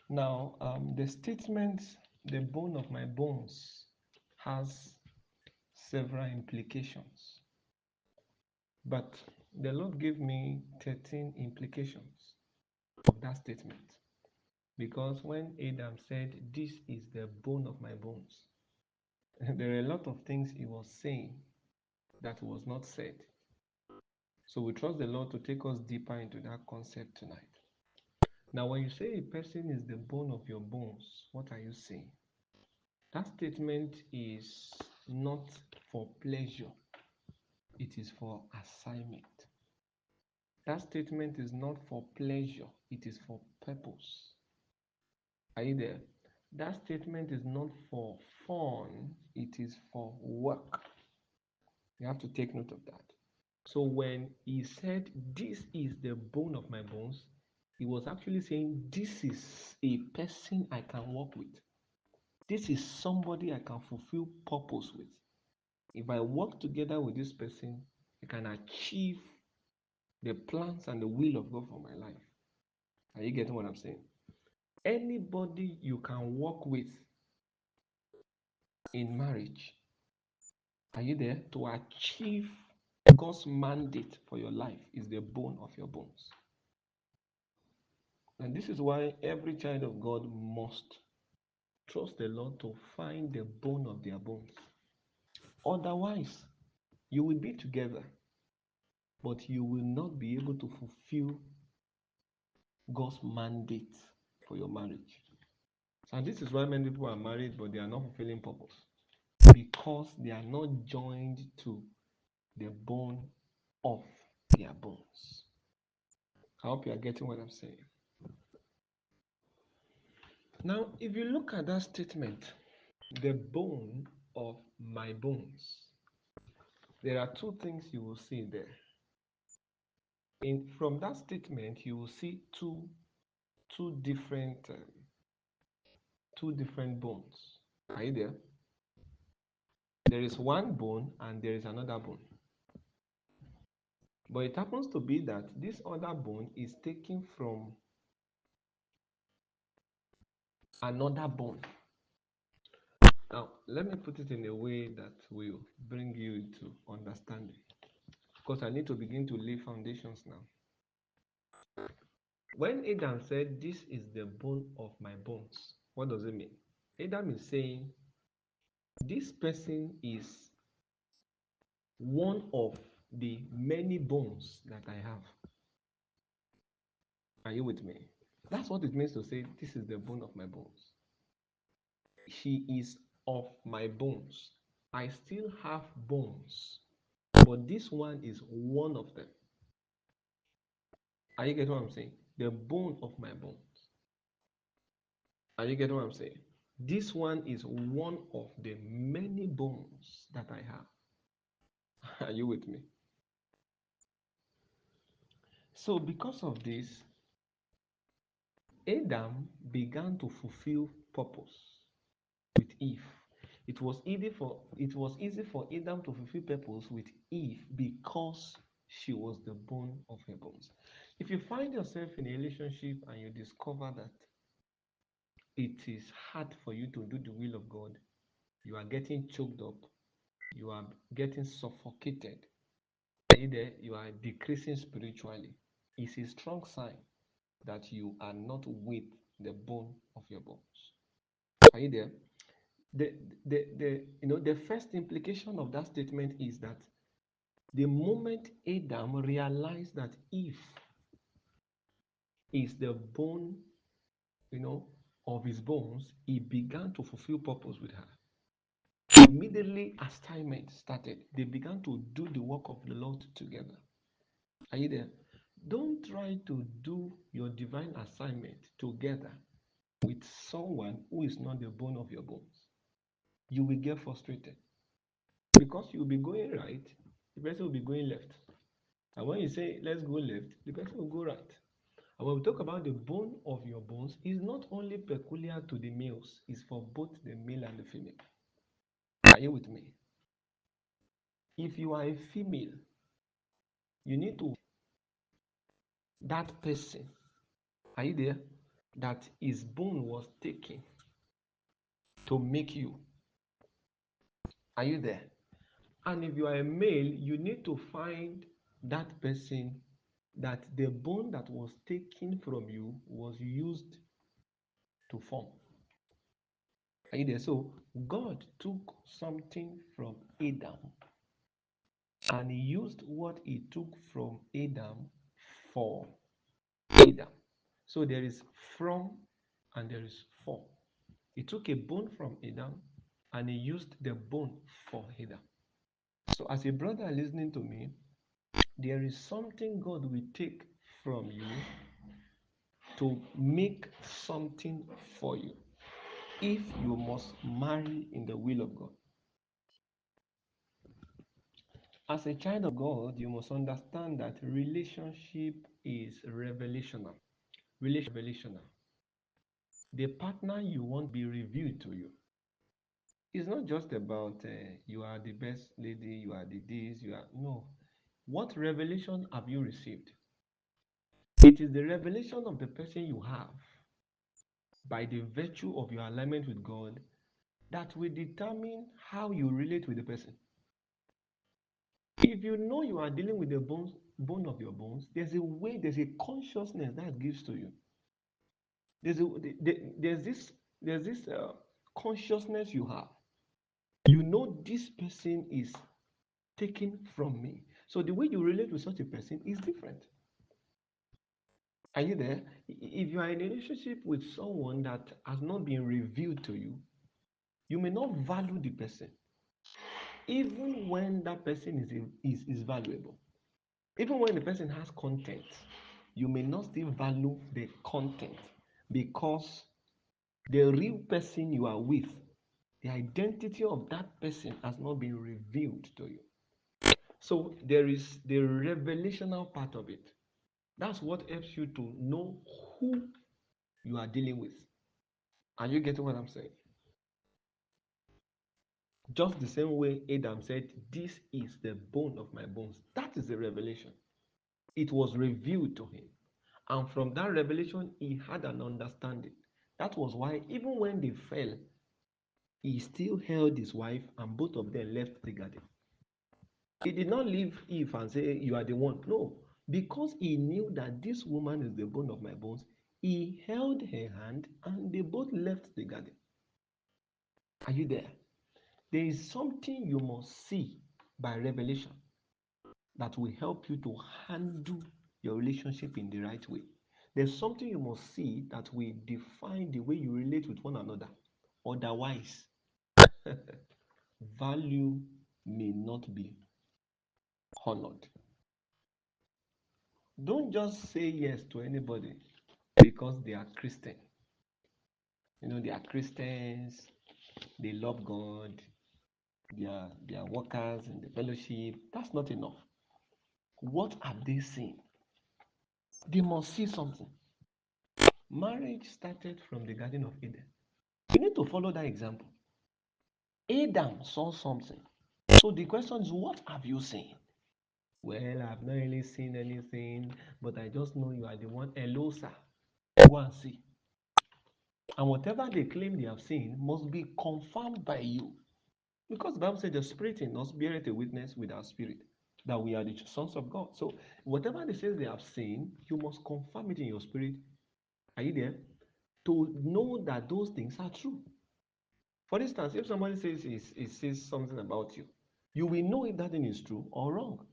Now, the statement, the bone of my bones, has several implications. But the Lord gave me 13 implications of that statement. Because when Adam said, "This is the bone of my bones," there are a lot of things he was saying that was not said. So we trust the Lord to take us deeper into that concept tonight. Now, when you say a person is the bone of your bones, what are you saying? That statement is not for pleasure, it is for assignment. That statement is not for pleasure, it is for purpose. Are you there? That statement is not for fun, it is for work. You have to take note of that. So when he said, "This is the bone of my bones," he was actually saying, "This is a person I can work with. This is somebody I can fulfill purpose with. If I work together with this person, I can achieve the plans and the will of God for my life." Are you getting what I'm saying? Anybody you can work with in marriage, are you there? To achieve God's mandate for your life is the bone of your bones. And this is why every child of God must trust the Lord to find the bone of their bones. Otherwise, you will be together, but you will not be able to fulfill God's mandate for your marriage. And this is why many people are married, but they are not fulfilling purpose, because they are not joined to the bone of their bones. I hope you are getting what I'm saying. Now, if you look at that statement, the bone of my bones, there are two things you will see there. From that statement, you will see two different bones. Are you there? There is one bone and there is another bone. But it happens to be that this other bone is taken from another bone. Now, let me put it in a way that will bring you into understanding, because I need to begin to lay foundations now. When Adam said, "This is the bone of my bones," what does it mean? Adam is saying, this person is one of the many bones that I have. Are you with me? That's what it means to say, "This is the bone of my bones." He is of my bones. I still have bones, but this one is one of them. Are you getting what I'm saying? The bone of my bones. Are you getting what I'm saying? This one is one of the many bones that I have. Are you with me? So because of this, Adam began to fulfill purpose with Eve. It was easy for Adam to fulfill purpose with Eve because she was the bone of her bones. If you find yourself in a relationship and you discover that it is hard for you to do the will of God, you are getting choked up, you are getting suffocated, either you are decreasing spiritually, it's a strong sign that you are not with the bone of your bones. Are you there? The first implication of that statement is that the moment Adam realized that Eve is the bone, of his bones, he began to fulfill purpose with her. Immediately, assignment started. They began to do the work of the Lord together. Are you there? Don't try to do your divine assignment together with someone who is not the bone of your bones. You will get frustrated because you'll be going right, the person will be going left. And when you say, "Let's go left," the person will go right. And when we talk about the bone of your bones, it's not only peculiar to the males, it's for both the male and the female. Are you with me? If you are a female, you need to that person. Are you there? that his bone was taken to make you. Are you there? And if you are a male, you need to find that person that the bone that was taken from you was used to form. Are you there? So God took something from Adam and he used what he took from Adam for Adam. So there is from and there is for. He took a bone from Adam and he used the bone for Adam. So as a brother listening to me, there is something God will take from you to make something for you if you must marry in the will of God. As a child of God, you must understand that relationship is revelational. Revelational. The partner you want be revealed to you. It's not just about you are the best lady, you are the this, you are no. What revelation have you received? It is the revelation of the person you have by the virtue of your alignment with God that will determine how you relate with the person. If you know you are dealing with the bone of your bones, there's a way, there's a consciousness that gives to you. There's this consciousness you have. You know this person is taken from me. So the way you relate with such a person is different. Are you there? If you are in a relationship with someone that has not been revealed to you, you may not value the person, even when that person is valuable. Even when the person has content, you may not still value the content because the real person you are with, the identity of that person has not been revealed to you. So there is the revelational part of it. That's what helps you to know who you are dealing with. Are you getting what I'm saying? Just the same way Adam said, "This is the bone of my bones." That is the revelation. It was revealed to him. And from that revelation, he had an understanding. That was why, even when they fell, he still held his wife and both of them left the garden. He did not leave Eve and say, "You are the one." No, because he knew that this woman is the bone of my bones, he held her hand and they both left the garden. Are you there? There is something you must see by revelation that will help you to handle your relationship in the right way. There's something you must see that will define the way you relate with one another. Otherwise, value may not be honored. Don't just say yes to anybody because they are Christian. You know, they are Christians, they love God, they are workers in the fellowship. That's not enough. What have they seen? They must see something. Marriage started from the Garden of Eden. You need to follow that example. Adam saw something. So the question is, what have you seen? Well, I've not really seen anything, but I just know you are the one. Hello, sir. Go and see. And whatever they claim they have seen must be confirmed by you. Because the Bible said the spirit in us beareth a witness with our spirit that we are the sons of God. So whatever they say they have seen, you must confirm it in your spirit. Are you there? To know that those things are true. For instance, if somebody says it says something about you, you will know if that thing is true or wrong.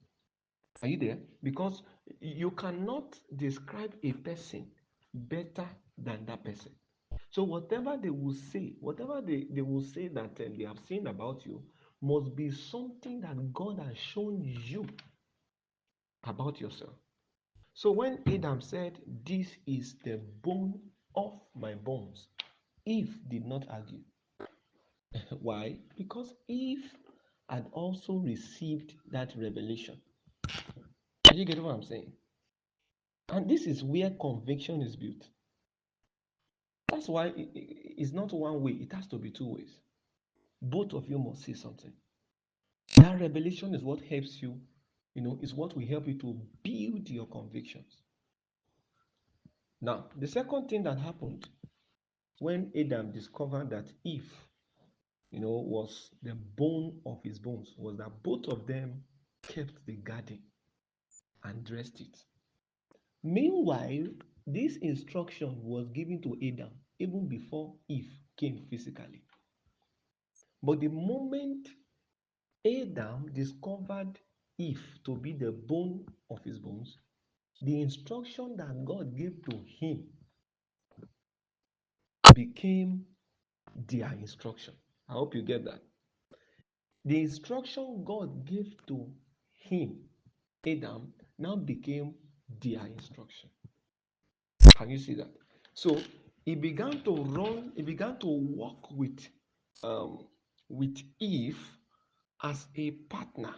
Are you there? Because you cannot describe a person better than that person. So whatever they will say, whatever they will say that they have seen about you, must be something that God has shown you about yourself. So when Adam said, "This is the bone of my bones," Eve did not argue. Why? Because Eve had also received that revelation. Are you getting what I'm saying? And this is where conviction is built. That's why it's not one way, it has to be two ways. Both of you must see something. That revelation is what helps you, is what will help you to build your convictions. Now, the second thing that happened when Adam discovered that Eve, was the bone of his bones, was that both of them kept the garden and dressed it. Meanwhile, this instruction was given to Adam even before Eve came physically. But the moment Adam discovered Eve to be the bone of his bones, the instruction that God gave to him became their instruction. I hope you get that. The instruction God gave to him, Adam, now became their instruction. Can you see that? So he began to run, he began to walk um, with Eve as a partner,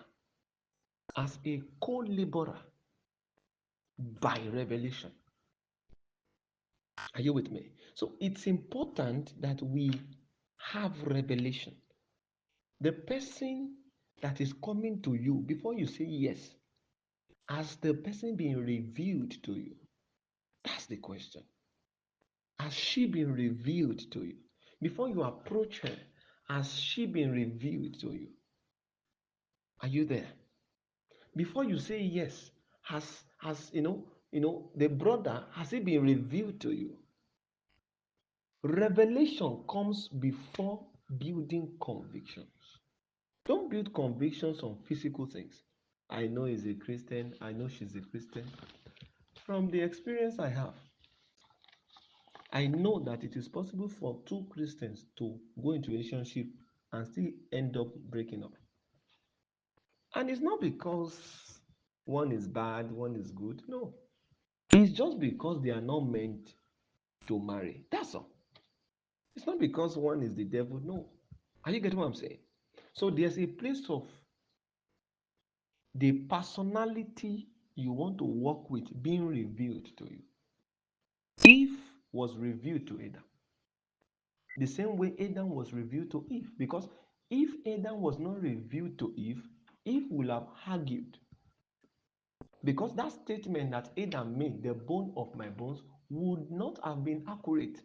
as a co-laborer by revelation. Are you with me? So it's important that we have revelation. The person that is coming to you, before you say yes, has the person been revealed to you? That's the question. Has she been revealed to you? Before you approach her, has she been revealed to you? Are you there? Before you say yes, has the brother, has it been revealed to you? Revelation comes before building convictions. Don't build convictions on physical things. I know he's a Christian, I know she's a Christian. From the experience I have, I know that it is possible for two Christians to go into a relationship and still end up breaking up. And it's not because one is bad, one is good. No. It's just because they are not meant to marry. That's all. It's not because one is the devil. No. Are you getting what I'm saying? So there's a place of the personality you want to work with being revealed to you. Eve was revealed to Adam. The same way Adam was revealed to Eve. Because if Adam was not revealed to Eve, Eve will have argued. Because that statement that Adam made, the bone of my bones, would not have been accurate.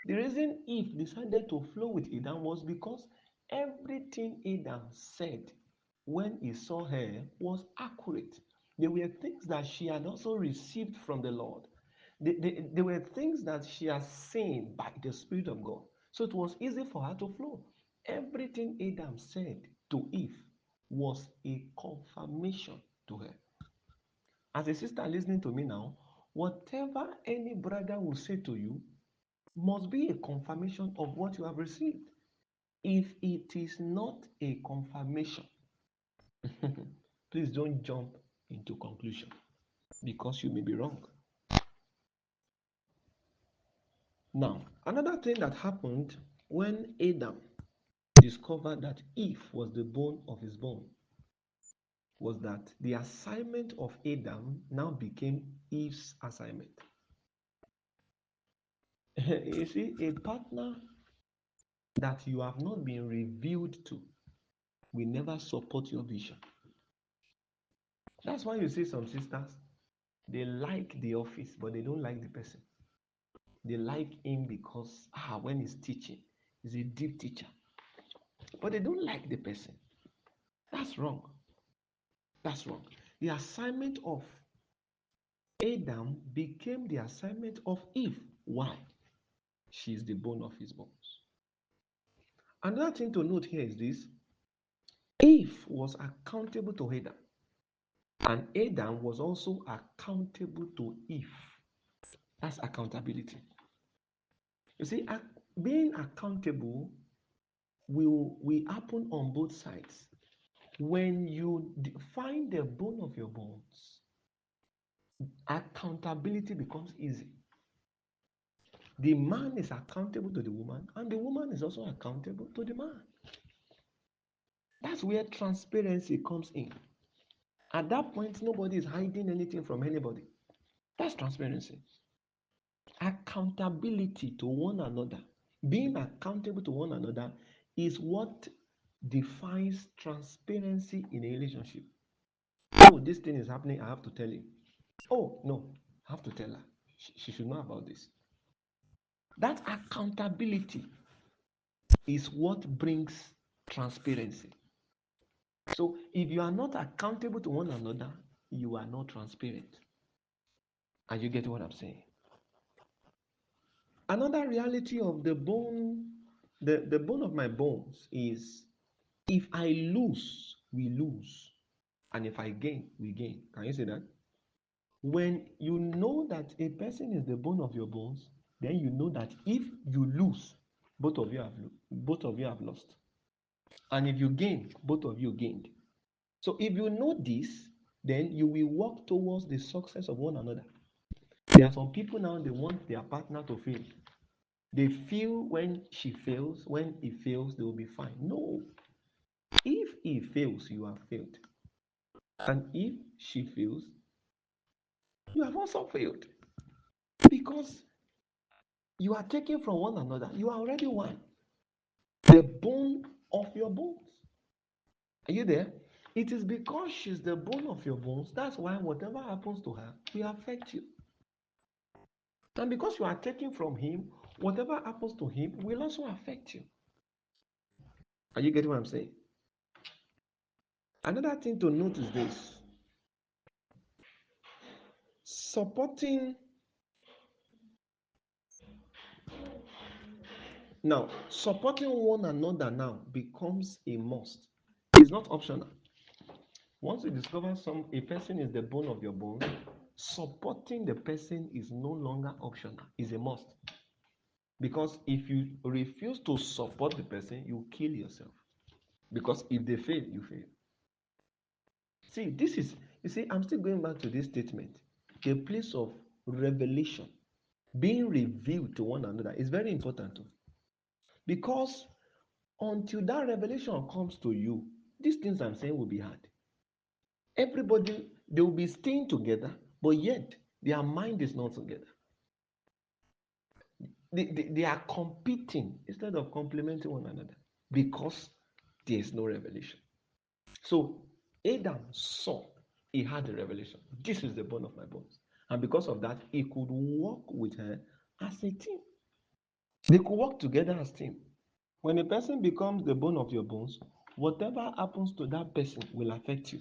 The reason Eve decided to flow with Adam was because everything Adam said when he saw her was accurate. There were things that she had also received from the Lord. There were things that she has seen by the Spirit of God. So it was easy for her to flow. Everything Adam said to Eve was a confirmation to her. As a sister listening to me now, whatever any brother will say to you must be a confirmation of what you have received. If it is not a confirmation, please don't jump into conclusion because you may be wrong. Now, another thing that happened when Adam discovered that Eve was the bone of his bone was that the assignment of Adam now became Eve's assignment. You see, a partner that you have not been revealed to will never support your vision. That's why you see some sisters, they like the office, but they don't like the person. They like him because when he's teaching, he's a deep teacher. But they don't like the person. That's wrong. That's wrong. The assignment of Adam became the assignment of Eve. Why? She is the bone of his bones. Another thing to note here is this: Eve was accountable to Adam, and Adam was also accountable to Eve. That's accountability. You see, being accountable will happen on both sides. When you find the bone of your bones, accountability becomes easy. The man is accountable to the woman, and the woman is also accountable to the man. That's where transparency comes in. At that point, nobody is hiding anything from anybody. That's transparency. Accountability to one another, being accountable to one another, is what defines transparency in a relationship. Oh, this thing is happening, I have to tell him. Oh, no, I have to tell her. She should know about this. That accountability is what brings transparency. So if you are not accountable to one another, you are not transparent. And you get what I'm saying? Another reality of the bone, the bone of my bones is if I lose, we lose. And if I gain, we gain. Can you see that? When you know that a person is the bone of your bones, then you know that if you lose, both of you have lost. And if you gain, both of you gained. So if you know this, then you will work towards the success of one another. There are some people now, they want their partner to fail. They feel when she fails, when he fails, they will be fine. No. If he fails, you have failed. And if she fails, you have also failed. Because you are taking from one another, you are already one. The bone of your bones. Are you there? It is because she's the bone of your bones. That's why whatever happens to her will affect you. And because you are taking from him, whatever happens to him will also affect you. Are you getting what I'm saying? Another thing to note is this: supporting. Now, supporting one another now becomes a must. It's not optional. Once you discover a person is the bone of your bone, supporting the person is no longer optional. It's a must. Because if you refuse to support the person, you kill yourself. Because if they fail, you fail. See, you see, I'm still going back to this statement. The place of revelation, being revealed to one another, is very important too. Because until that revelation comes to you, these things I'm saying will be hard. Everybody, they will be staying together, but yet their mind is not together. They are competing instead of complementing one another because there is no revelation. So Adam saw, he had a revelation. This is the bone of my bones. And because of that, he could walk with her as a team. They could work together as a team. When a person becomes the bone of your bones, whatever happens to that person will affect you.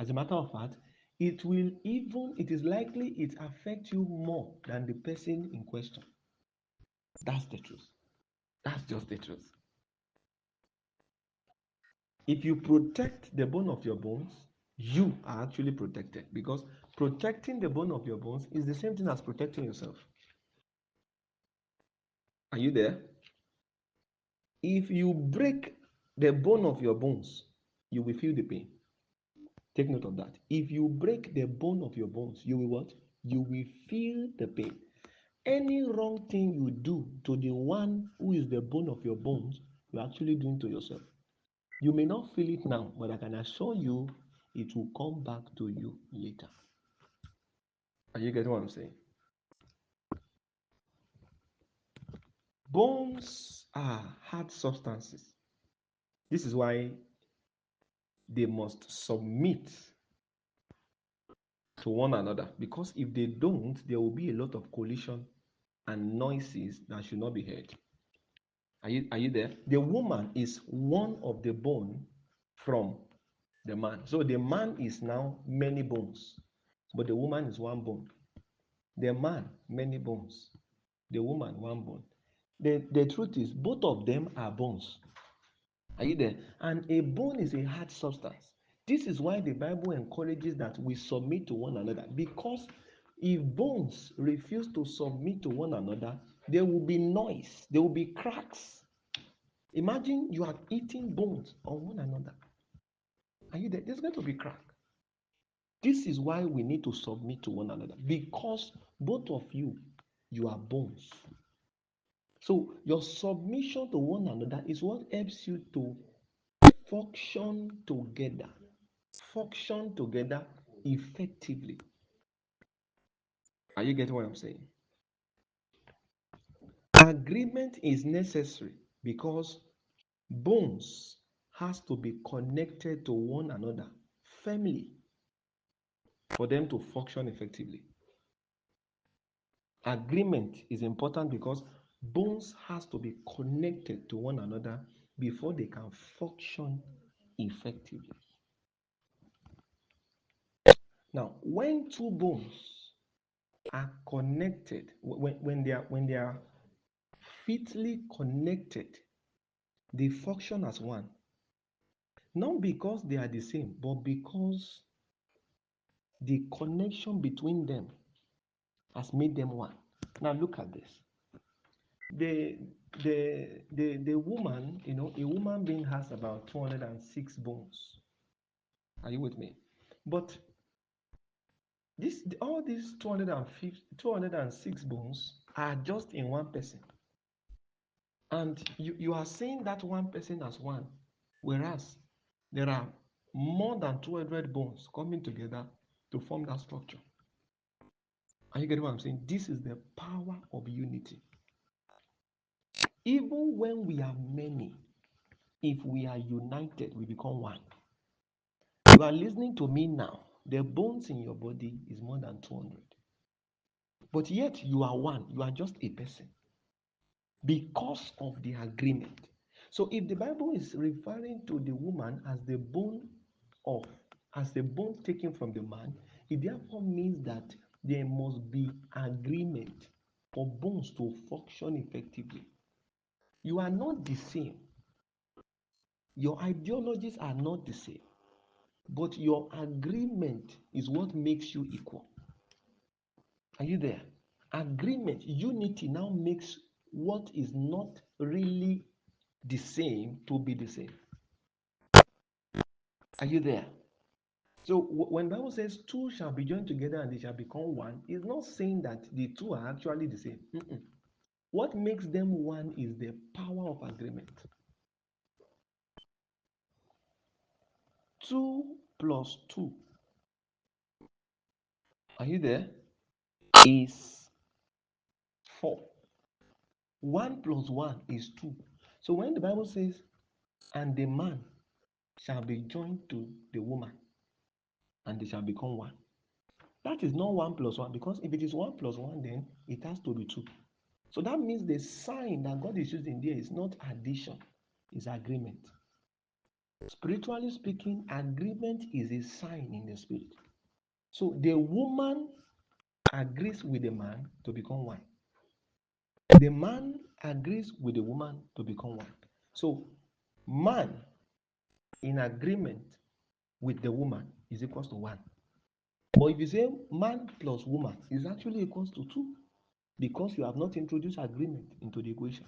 As a matter of fact, it is likely it affects you more than the person in question. That's the truth. That's just the truth. If you protect the bone of your bones, you are actually protected because protecting the bone of your bones is the same thing as protecting yourself. Are you there? If you break the bone of your bones, you will feel the pain. Take note of that. If you break the bone of your bones, you will what? You will feel the pain. Any wrong thing you do to the one who is the bone of your bones, you're actually doing to yourself. You may not feel it now, but I can assure you it will come back to you later. Are you getting what I'm saying? Bones are hard substances. This is why they must submit to one another, because if they don't, there will be a lot of collision and noises that should not be heard. Are you there? The woman is one of the bone from the man. So the man is now many bones, but the woman is one bone. The man, many bones. The woman, one bone. The truth is, both of them are bones. Are you there? And a bone is a hard substance. This is why the Bible encourages that we submit to one another. Because if bones refuse to submit to one another, there will be noise, there will be cracks. Imagine you are eating bones on one another. Are you there? There's going to be crack. This is why we need to submit to one another. Because both of you are bones. So your submission to one another is what helps you to function together. Function together effectively. Are you getting what I'm saying? Agreement is necessary because bones has to be connected to one another firmly for them to function effectively. Agreement is important because bones has to be connected to one another before they can function effectively. Now, when two bones are connected, when they are fitly connected, they function as one. Not because they are the same, but because the connection between them has made them one. Now look at this. The the woman, a woman being has about 206 bones. Are you with me? But this all these 250, 206 bones are just in one person. And you are saying that one person as one, whereas there are more than 200 bones coming together to form that structure. Are you getting what I'm saying? This is the power of unity. Even when we are many, if we are united, we become one. You are listening to me now. The bones in your body is more than 200. But yet you are one. You are just a person because of the agreement. So if the Bible is referring to the woman as the bone of, as the bone taken from the man, it therefore means that there must be agreement for bones to function effectively. You are not the same. Your ideologies are not the same. But your agreement is what makes you equal. Are you there? Agreement, unity now makes what is not really the same to be the same. Are you there? So when the Bible says two shall be joined together and they shall become one, it's not saying that the two are actually the same. What makes them one is the power of agreement. 2 plus 2, are you there? Is 4. 1 plus 1 is 2. So when the Bible says, and the man shall be joined to the woman, and they shall become one, that is not 1 plus 1, because if it is 1 plus 1, then it has to be 2. So that means the sign that God is using there is not addition, it's agreement. Spiritually speaking, agreement is a sign in the spirit. So the woman agrees with the man to become one. The man agrees with the woman to become one. So man in agreement with the woman is equals to 1. But if you say man plus woman is actually equals to 2, because you have not introduced agreement into the equation.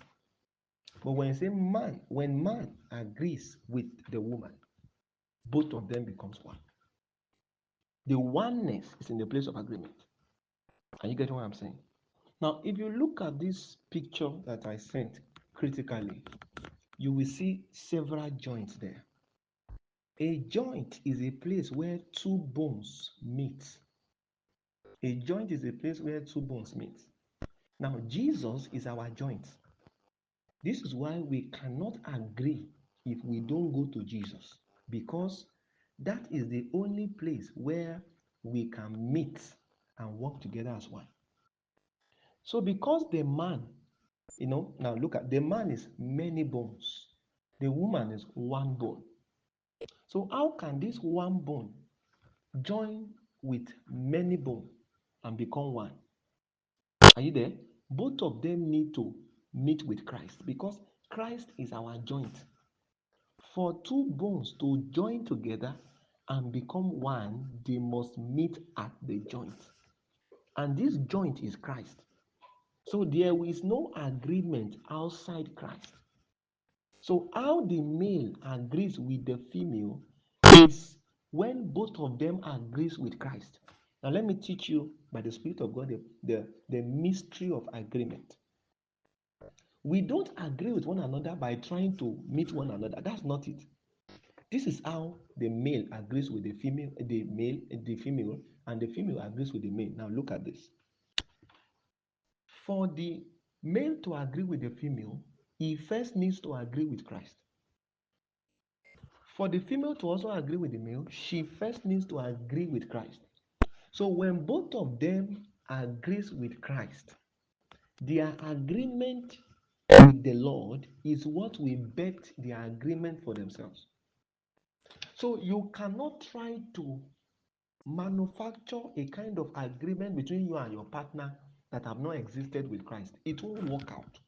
But when you say man, when man agrees with the woman, both of them becomes one. The oneness is in the place of agreement. Are you getting what I'm saying? Now, if you look at this picture that I sent critically, you will see several joints there. A joint is a place where two bones meet. A joint is a place where two bones meet. Now, Jesus is our joint. This is why we cannot agree if we don't go to Jesus, because that is the only place where we can meet and work together as one. So, because the man, now look at the man is many bones, the woman is one bone. So, how can this one bone join with many bones and become one? Are you there? Both of them need to meet with Christ, because Christ is our joint. For two bones to join together and become one, they must meet at the joint. And this joint is Christ. So there is no agreement outside Christ. So how the male agrees with the female is when both of them agrees with Christ. Now let me teach you by the Spirit of God the mystery of agreement. We don't agree with one another by trying to meet one another. That's not it. This is how the male agrees with the female, the female, and the female agrees with the male. Now look at this. For the male to agree with the female, he first needs to agree with Christ. For the female to also agree with the male, she first needs to agree with Christ. So when both of them agrees with Christ, Their agreement with the Lord is what will bet their agreement for themselves. So you cannot try to manufacture a kind of agreement between you and your partner that have not existed with Christ. It won't work out.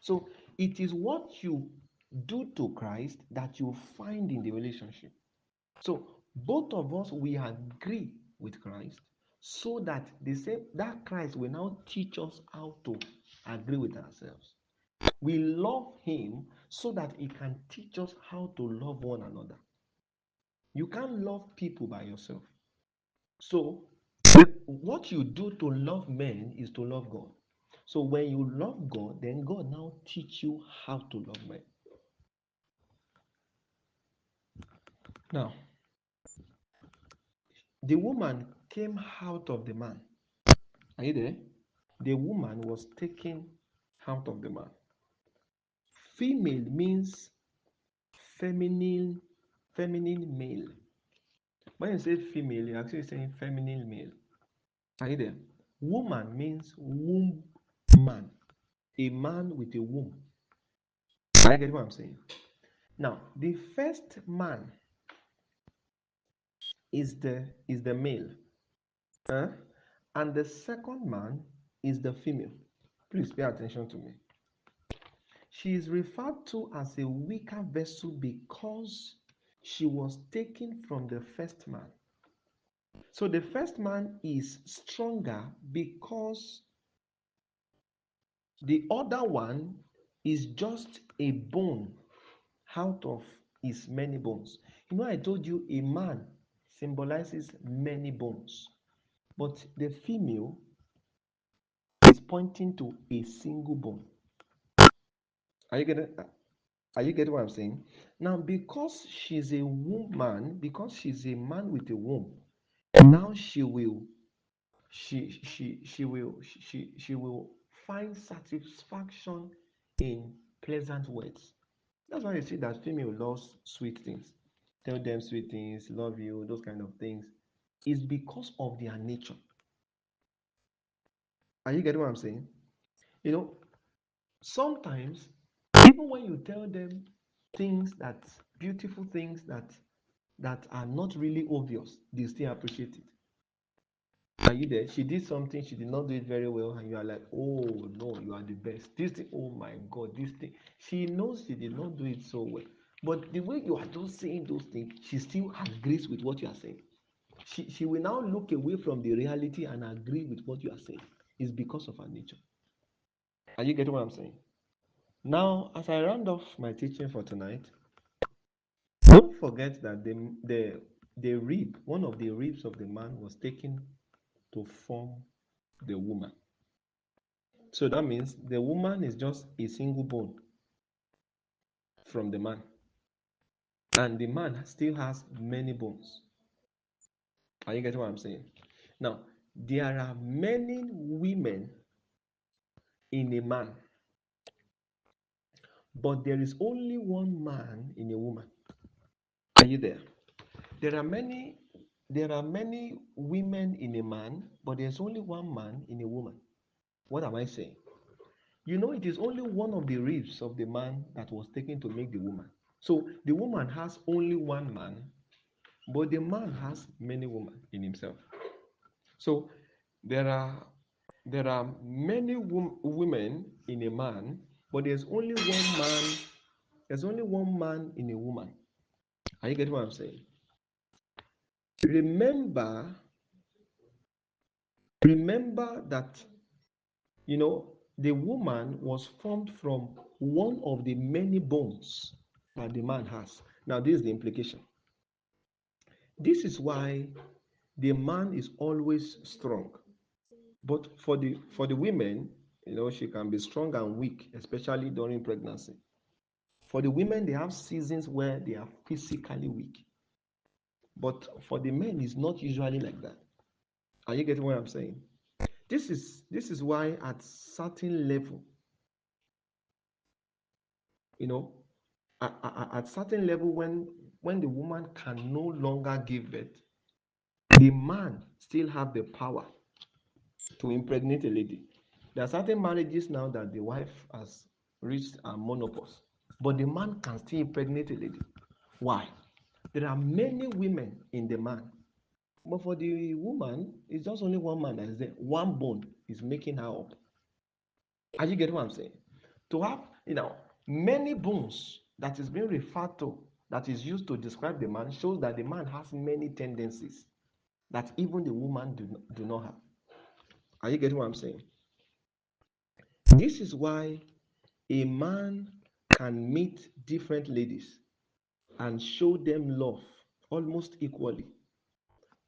So it is what you do to Christ that you find in the relationship. So both of us, we agree with Christ so that they say that Christ will now teach us how to agree with ourselves. We love him so that he can teach us how to love one another. You can't love people by yourself. So what you do to love men is to love God. So when you love God, then God now teach you how to love men. Now, the woman came out of the man. Are you there? The woman was taken out of the man. Female means feminine, feminine male. When you say female, you're actually saying feminine male. Are you there? Woman means womb man. A man with a womb. Are you getting what I'm saying? Now, the first man is the male. Huh? And the second man is the female. Please pay attention to me. She is referred to as a weaker vessel because she was taken from the first man. So the first man is stronger because the other one is just a bone out of his many bones. You know, I told you a man symbolizes many bones, but the female is pointing to a single bone. Are you getting? Are you getting what I'm saying? Now, because she's a woman, because she's a man with a womb, now she will find satisfaction in pleasant words. That's why you see that female loves sweet things. Tell them sweet things, love you, those kind of things. It's because of their nature. Are you getting what I'm saying? You know, sometimes even when you tell them things that beautiful things that are not really obvious, they still appreciate it. Are you there? She did something, she did not do it very well, and you are like, oh no, you are the best. This thing, oh my God, this thing. She knows she did not do it so well. But the way you are just saying those things, she still agrees with what you are saying. She will now look away from the reality and agree with what you are saying. It's because of her nature. Are you getting what I'm saying? Now, as I round off my teaching for tonight, don't forget that the rib, one of the ribs of the man was taken to form the woman. So that means the woman is just a single bone from the man. And the man still has many bones. Are you getting what I'm saying? Now, there are many women in a man, but there is only one man in a woman. Are you there? There are many there are many women in a man, but there's only one man in a woman. What am I saying? You know, it is only one of the ribs of the man that was taken to make the woman. So the woman has only one man, but the man has many women in himself. So there are many women in a man, but there's only one man. There's only one man in a woman. Are you getting what I'm saying? Remember, remember that the woman was formed from one of the many bones that the man has. Now, this is the implication. This is why the man is always strong. But for the women, she can be strong and weak, especially during pregnancy. For the women, they have seasons where they are physically weak. But for the men, it's not usually like that. Are you getting what I'm saying? This is why at certain level, you know, at certain level, when the woman can no longer give birth, the man still have the power to impregnate a lady. There are certain marriages now that the wife has reached a menopause, but the man can still impregnate a lady. Why? There are many women in the man, but for the woman, it's just only one man that is there. One bone is making her up. Are you getting what I'm saying? To have, many bones that is being referred to, that is used to describe the man, shows that the man has many tendencies that even the woman do not have. Are you getting what I'm saying? This is why a man can meet different ladies and show them love almost equally.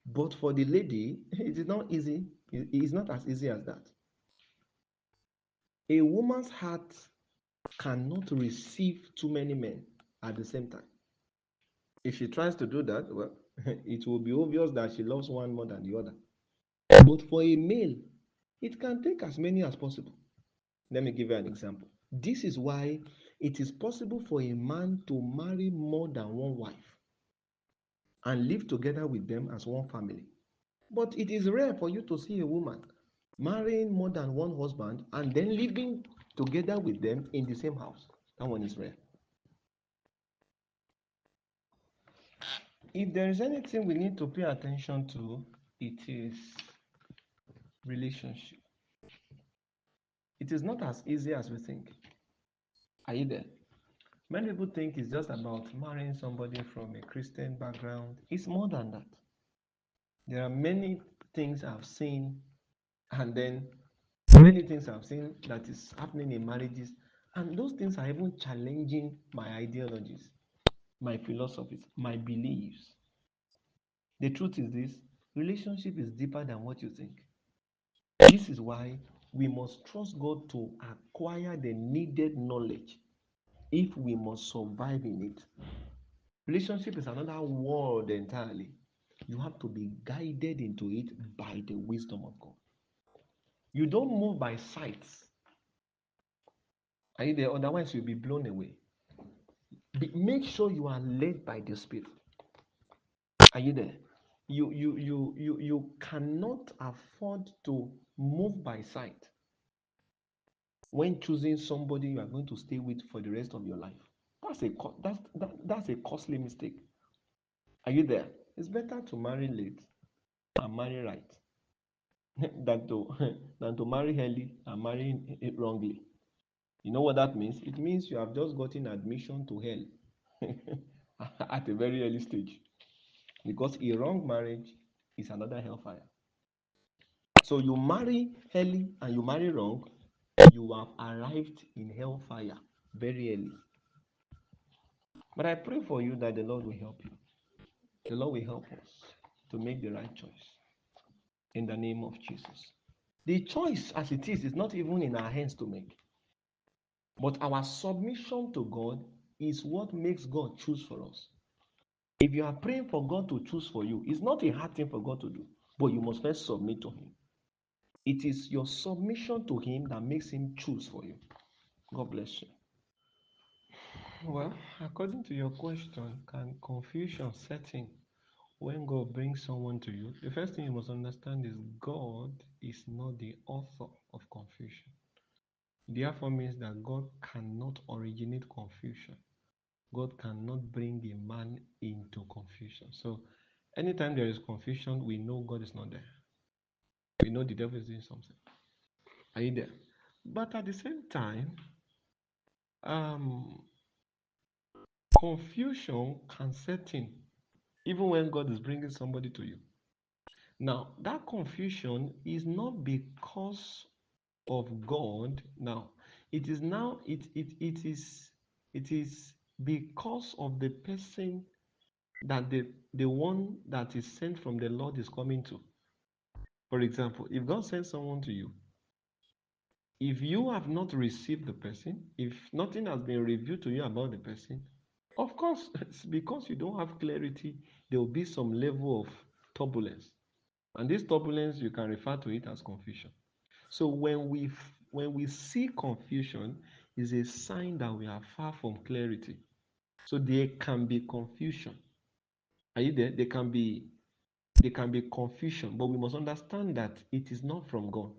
But for the lady, it is not easy. It is not as easy as that. A woman's heart cannot receive too many men at the same time. If she tries to do that, well, it will be obvious that she loves one more than the other. But for a male, it can take as many as possible. Let me give you an example. This is why it is possible for a man to marry more than one wife and live together with them as one family. But it is rare for you to see a woman marrying more than one husband and then living together with them in the same house. That one is rare. If there is anything we need to pay attention to, it is relationship. It is not as easy as we think. Are you there? Many people think it's just about marrying somebody from a Christian background. It's more than that. There are many things I've seen, and then many things I've seen that is happening in marriages, and those things are even challenging my ideologies, my philosophies, my beliefs. The truth is this: relationship is deeper than what you think. This is why we must trust God to acquire the needed knowledge if we must survive in it. Relationship is another world entirely. You have to be guided into it by the wisdom of God. You don't move by sight. Are you there? Otherwise, you'll be blown away. Make sure you are led by the Spirit. Are you there? You cannot afford to move by sight when choosing somebody you are going to stay with for the rest of your life. That's a costly mistake. Are you there? It's better to marry late and marry right than to than to marry early and marry it wrongly. You know what that means? It means you have just gotten admission to hell at a very early stage, because a wrong marriage is another hellfire. So you marry early and you marry wrong, you have arrived in hellfire very early. But I pray for you that the Lord will help you. The Lord will help us to make the right choice in the name of Jesus. The choice as it is not even in our hands to make. But our submission to God is what makes God choose for us. If you are praying for God to choose for you, it's not a hard thing for God to do, but you must first submit to Him. It is your submission to Him that makes Him choose for you. God bless you. Well, according to your question, can confusion set in when God brings someone to you? The first thing you must understand is God is not the author of confusion. Therefore means that God cannot originate confusion. God cannot bring a man into confusion. So anytime there is confusion, we know God is not there. We know the devil is doing something. Are you there? But at the same time, um, confusion can set in even when God is bringing somebody to you. Now, that confusion is not because of God. Now, it is now it is because of the person that the one that is sent from the Lord is coming to. For example, if God sends someone to you, if you have not received the person, if nothing has been revealed to you about the person, of course, it's because you don't have clarity, there will be some level of turbulence. And this turbulence, you can refer to it as confusion. So when we see confusion, is a sign that we are far from clarity. So there can be confusion. Are you there? There can be confusion, but we must understand that it is not from God.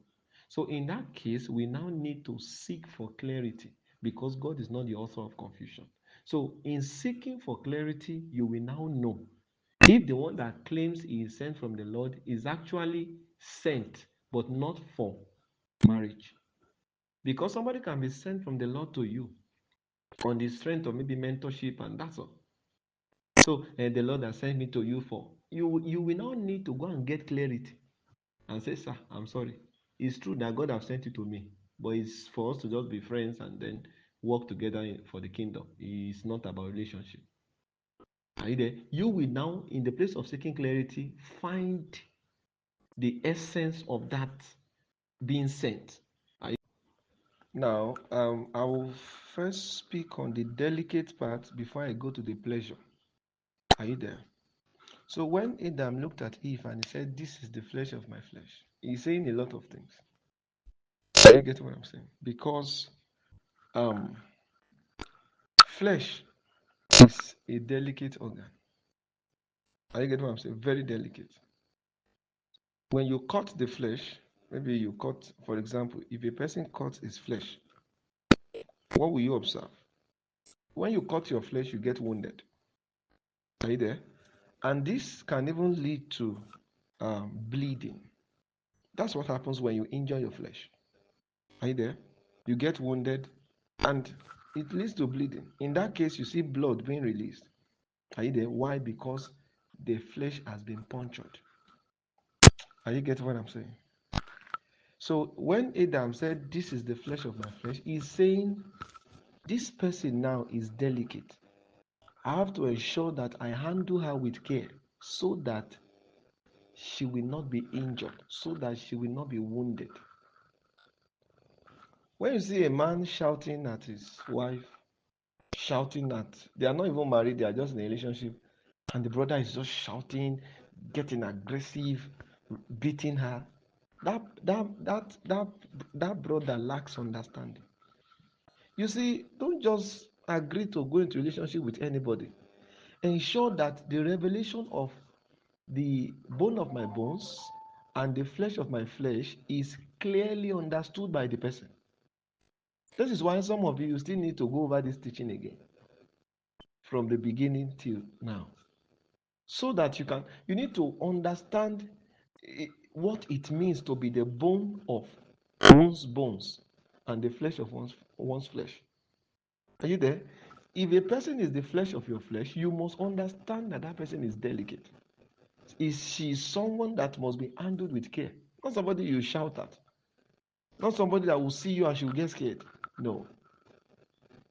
So in that case, we now need to seek for clarity because God is not the author of confusion. So in seeking for clarity, you will now know if the one that claims he is sent from the Lord is actually sent, but not for marriage. Because somebody can be sent from the Lord to you on the strength of maybe mentorship, and that's all. So the Lord has sent me to you for you will now need to go and get clarity and say, sir, I'm sorry. It's true that God has sent you to me, but it's for us to just be friends and then work together for the kingdom. It's not about relationship. Are you there? You will now, in the place of seeking clarity, find the essence of that being sent. Now, I will first speak on the delicate part before I go to the pleasure. Are you there? So when Adam looked at Eve and he said, "This is the flesh of my flesh," he's saying a lot of things. You get what I'm saying? Because flesh is a delicate organ. You get what I'm saying? Very delicate. When you cut the flesh, maybe you cut, for example, if a person cuts his flesh, what will you observe? When you cut your flesh, you get wounded. Are you there? And this can even lead to bleeding. That's what happens when you injure your flesh. Are you there? You get wounded and it leads to bleeding. In that case, you see blood being released. Are you there? Why? Because the flesh has been punctured. Are you getting what I'm saying? So when Adam said, "This is the flesh of my flesh," he's saying this person now is delicate. I have to ensure that I handle her with care so that she will not be injured, so that she will not be wounded. When you see a man shouting at his wife, shouting at, they are not even married, they are just in a relationship, and the brother is just shouting, getting aggressive, beating her, that brother lacks understanding. You see, don't just agree to go into relationship with anybody. Ensure that the revelation of the bone of my bones and the flesh of my flesh is clearly understood by the person. This is why some of you still need to go over this teaching again from the beginning till now, so that you need to understand what it means to be the bone of one's bones and the flesh of one's flesh. Are you there? If a person is the flesh of your flesh, you must understand that that person is delicate. Is she someone that must be handled with care? Not somebody you shout at. Not somebody that will see you and she will get scared. No.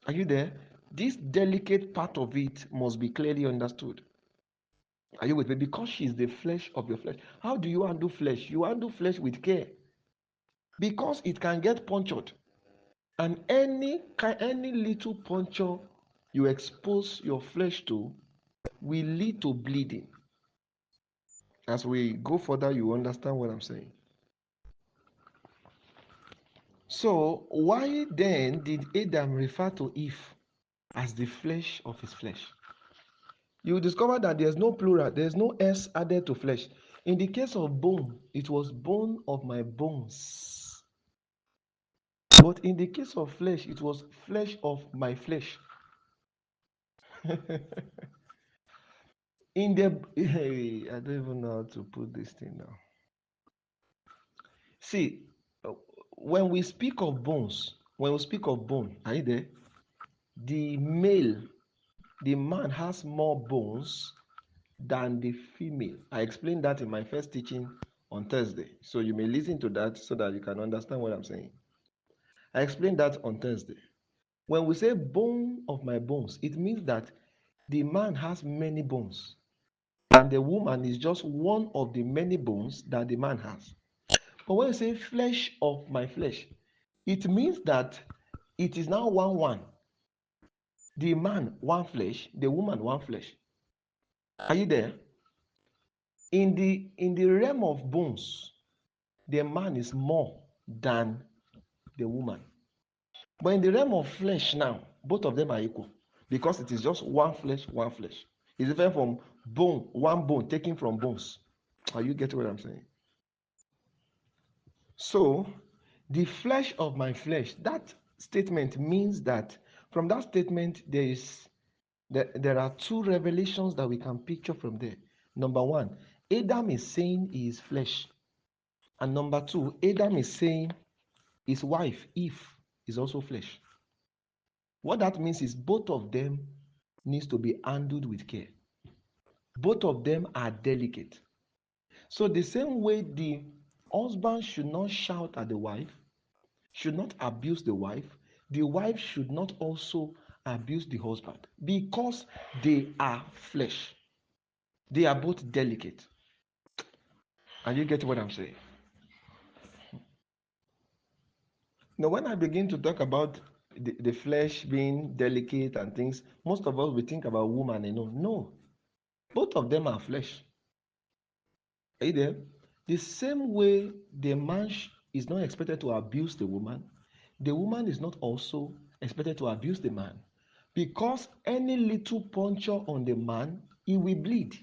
Are you there? This delicate part of it must be clearly understood. Are you with me? Because she is the flesh of your flesh. How do you handle flesh? You handle flesh with care. Because it can get punctured. And any little puncture you expose your flesh to will lead to bleeding. As we go further, you understand what I'm saying. So, why then did Adam refer to Eve as the flesh of his flesh? You discover that there's no plural, there's no s added to flesh. In the case of bone, it was bone of my bones. But in the case of flesh, it was flesh of my flesh. In the I don't even know how to put this thing now. See, when we speak of bones, when we speak of bone, are you there? The man has more bones than the female. I explained that in my first teaching on Thursday. So you may listen to that so that you can understand what I'm saying. I explained that on Thursday. When we say bone of my bones, it means that the man has many bones and the woman is just one of the many bones that the man has. But when you say flesh of my flesh, it means that it is now one. The man one flesh, the woman one flesh. Are you there? In the realm of bones, the man is more than the woman. But in the realm of flesh now, both of them are equal because it is just one flesh, one flesh. It's different from bone, one bone taken from bones. Are you getting what I'm saying? So the flesh of my flesh. That statement means that from that statement, there are two revelations that we can picture from there. Number one, Adam is saying he is flesh. And number two, Adam is saying his wife, Eve, is also flesh. What that means is both of them needs to be handled with care. Both of them are delicate. So the same way the husband should not shout at the wife, should not abuse the wife should not also abuse the husband because they are flesh. They are both delicate. Are you getting what I'm saying? Now, when I begin to talk about the flesh being delicate and things, most of us we think about woman and no, both of them are flesh. Are you there? The same way the man is not expected to abuse the woman is not also expected to abuse the man. Because any little puncture on the man, he will bleed.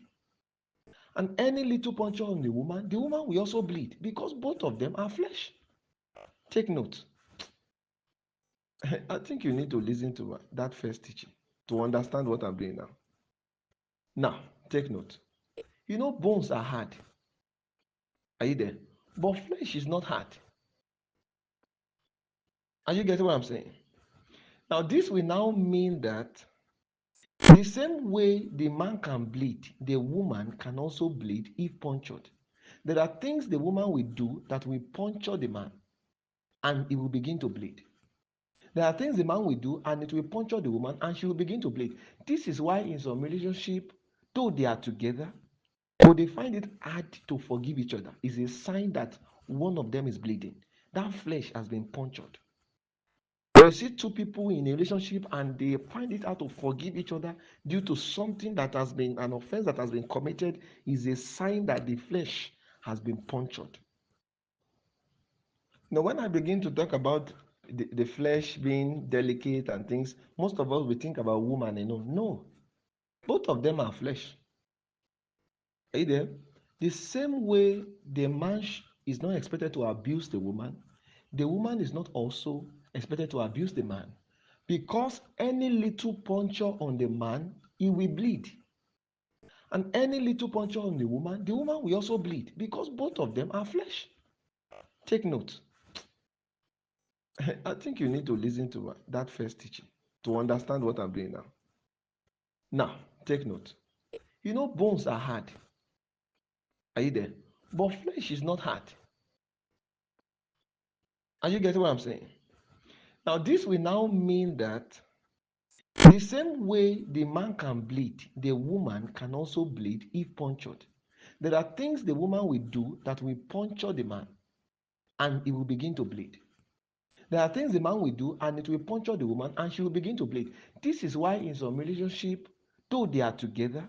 And any little puncture on the woman will also bleed because both of them are flesh. Take note. I think you need to listen to that first teaching to understand what I'm doing now. Now, take note. You know, bones are hard. Are you there? But flesh is not hard. Are you getting what I'm saying? Now, this will now mean that the same way the man can bleed, the woman can also bleed if punctured. There are things the woman will do that will puncture the man and it will begin to bleed. There are things the man will do and it will puncture the woman and she will begin to bleed. This is why in some relationship, though they are together, but they find it hard to forgive each other. It's a sign that one of them is bleeding. That flesh has been punctured. You see two people in a relationship and they find it hard to forgive each other due to something that has been an offense that has been committed is a sign that the flesh has been punctured. Now, when I begin to talk about the flesh being delicate and things, most of us we think about woman and no, both of them are flesh. Are you there? The same way the man is not expected to abuse the woman is not also expected to abuse the man. Because any little puncture on the man, he will bleed. And any little puncture on the woman will also bleed because both of them are flesh. Take note. I think you need to listen to that first teaching to understand what I'm doing now. Now, take note. You know, bones are hard. Are you there? But flesh is not hard. Are you getting what I'm saying? Now, this will now mean that the same way the man can bleed, the woman can also bleed if punctured. There are things the woman will do that will puncture the man and it will begin to bleed. There are things the man will do and it will puncture the woman and she will begin to bleed. This is why in some relationship, though they are together,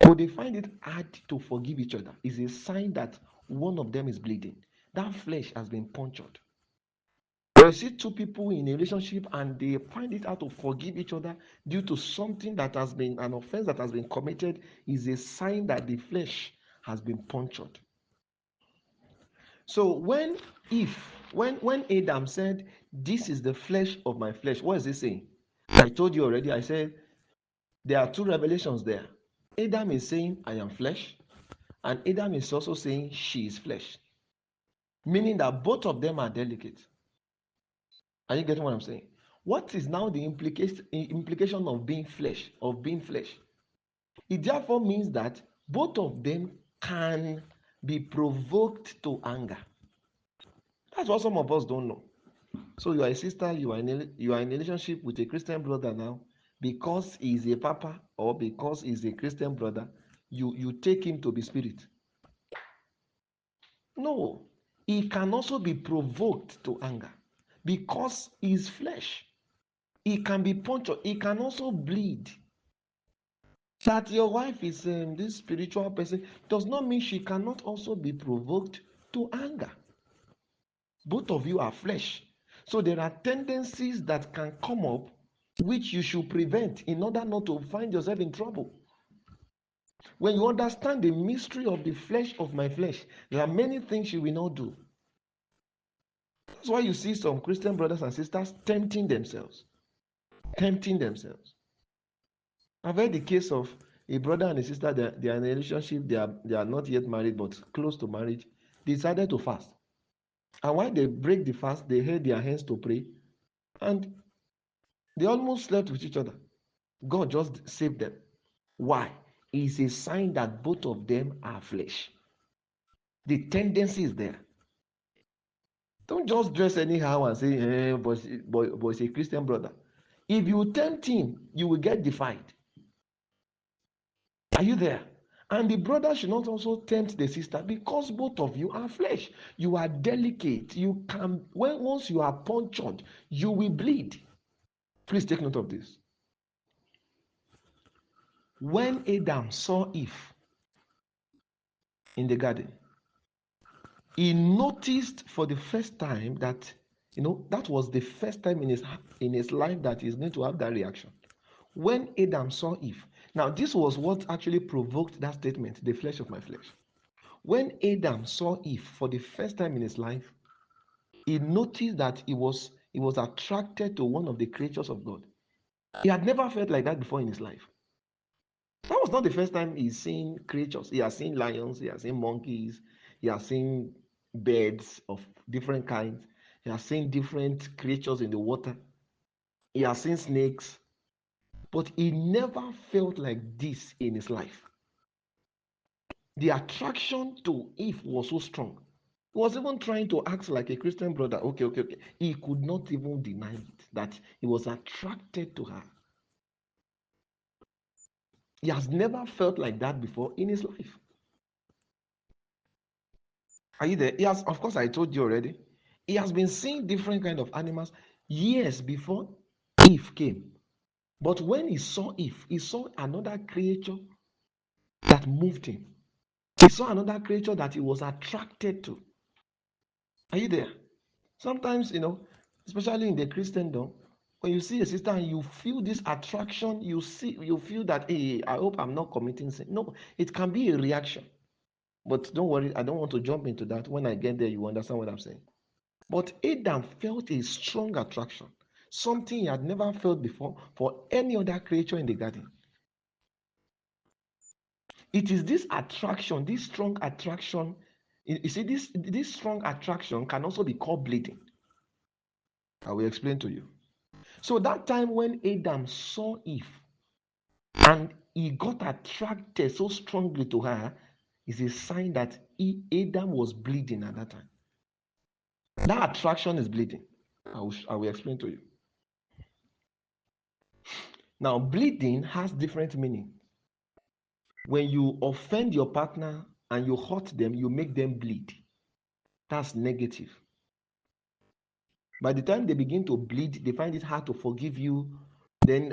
but they find it hard to forgive each other. It's a sign that one of them is bleeding. That flesh has been punctured. You see two people in a relationship and they find it hard to forgive each other due to something that has been an offense that has been committed is a sign that the flesh has been punctured. So when Adam said, "This is the flesh of my flesh," what is he saying? I told you already. I said there are two revelations there. Adam is saying, "I am flesh," and Adam is also saying, "She is flesh," meaning that both of them are delicate. Are you getting what I'm saying? What is now the implication of being flesh, of being flesh? It therefore means that both of them can be provoked to anger. That's what some of us don't know. So you are a sister, you are in a relationship with a Christian brother now, because he is a papa or because he is a Christian brother, you take him to be spirit. No, he can also be provoked to anger because he is flesh. He can be punctured. He can also bleed. That your wife is this spiritual person does not mean she cannot also be provoked to anger. Both of you are flesh. So there are tendencies that can come up which you should prevent in order not to find yourself in trouble. When you understand the mystery of the flesh of my flesh, there are many things you will not do. That's why you see some Christian brothers and sisters tempting themselves. Tempting themselves. I've heard the case of a brother and a sister, they are in a relationship, they are not yet married, but close to marriage. They decided to fast. And while they break the fast, they held their hands to pray. And they almost slept with each other. God just saved them. Why? It's a sign that both of them are flesh. The tendency is there. Don't just dress anyhow and say, but it's a Christian brother. If you tempt him, you will get defied. Are you there? And the brother should not also tempt the sister because both of you are flesh. You are delicate. You can, once you are punctured, you will bleed. Please take note of this. When Adam saw Eve in the garden, he noticed for the first time that, that was the first time in his life that he's going to have that reaction. When Adam saw Eve, now this was what actually provoked that statement, the flesh of my flesh. When Adam saw Eve for the first time in his life, he noticed that he was attracted to one of the creatures of God. He had never felt like that before in his life. That was not the first time he's seen creatures. He has seen lions, he has seen monkeys, he has seen birds of different kinds, he has seen different creatures in the water, he has seen snakes, but he never felt like this in his life. The attraction to Eve was so strong. He was even trying to act like a Christian brother. Okay, okay, okay. He could not even deny it, that he was attracted to her. He has never felt like that before in his life. Are you there? He has, of course, I told you already. He has been seeing different kind of animals years before Eve came. But when he saw Eve, he saw another creature that moved him. He saw another creature that he was attracted to. Are you there? Sometimes, especially in the Christendom, when you see a sister and you feel this attraction, you feel that, hey, I hope I'm not committing sin. No, it can be a reaction. But don't worry, I don't want to jump into that. When I get there, you understand what I'm saying. But Adam felt a strong attraction, something he had never felt before for any other creature in the garden. It is this attraction, this strong attraction. You see, this strong attraction can also be called bleeding. I will explain to you. So that time when Adam saw Eve and he got attracted so strongly to her is a sign that Adam was bleeding at that time. That attraction is bleeding. I will explain to you. Now, bleeding has different meaning. When you offend your partner and you hurt them, you make them bleed. That's negative. By the time they begin to bleed, they find it hard to forgive you. Then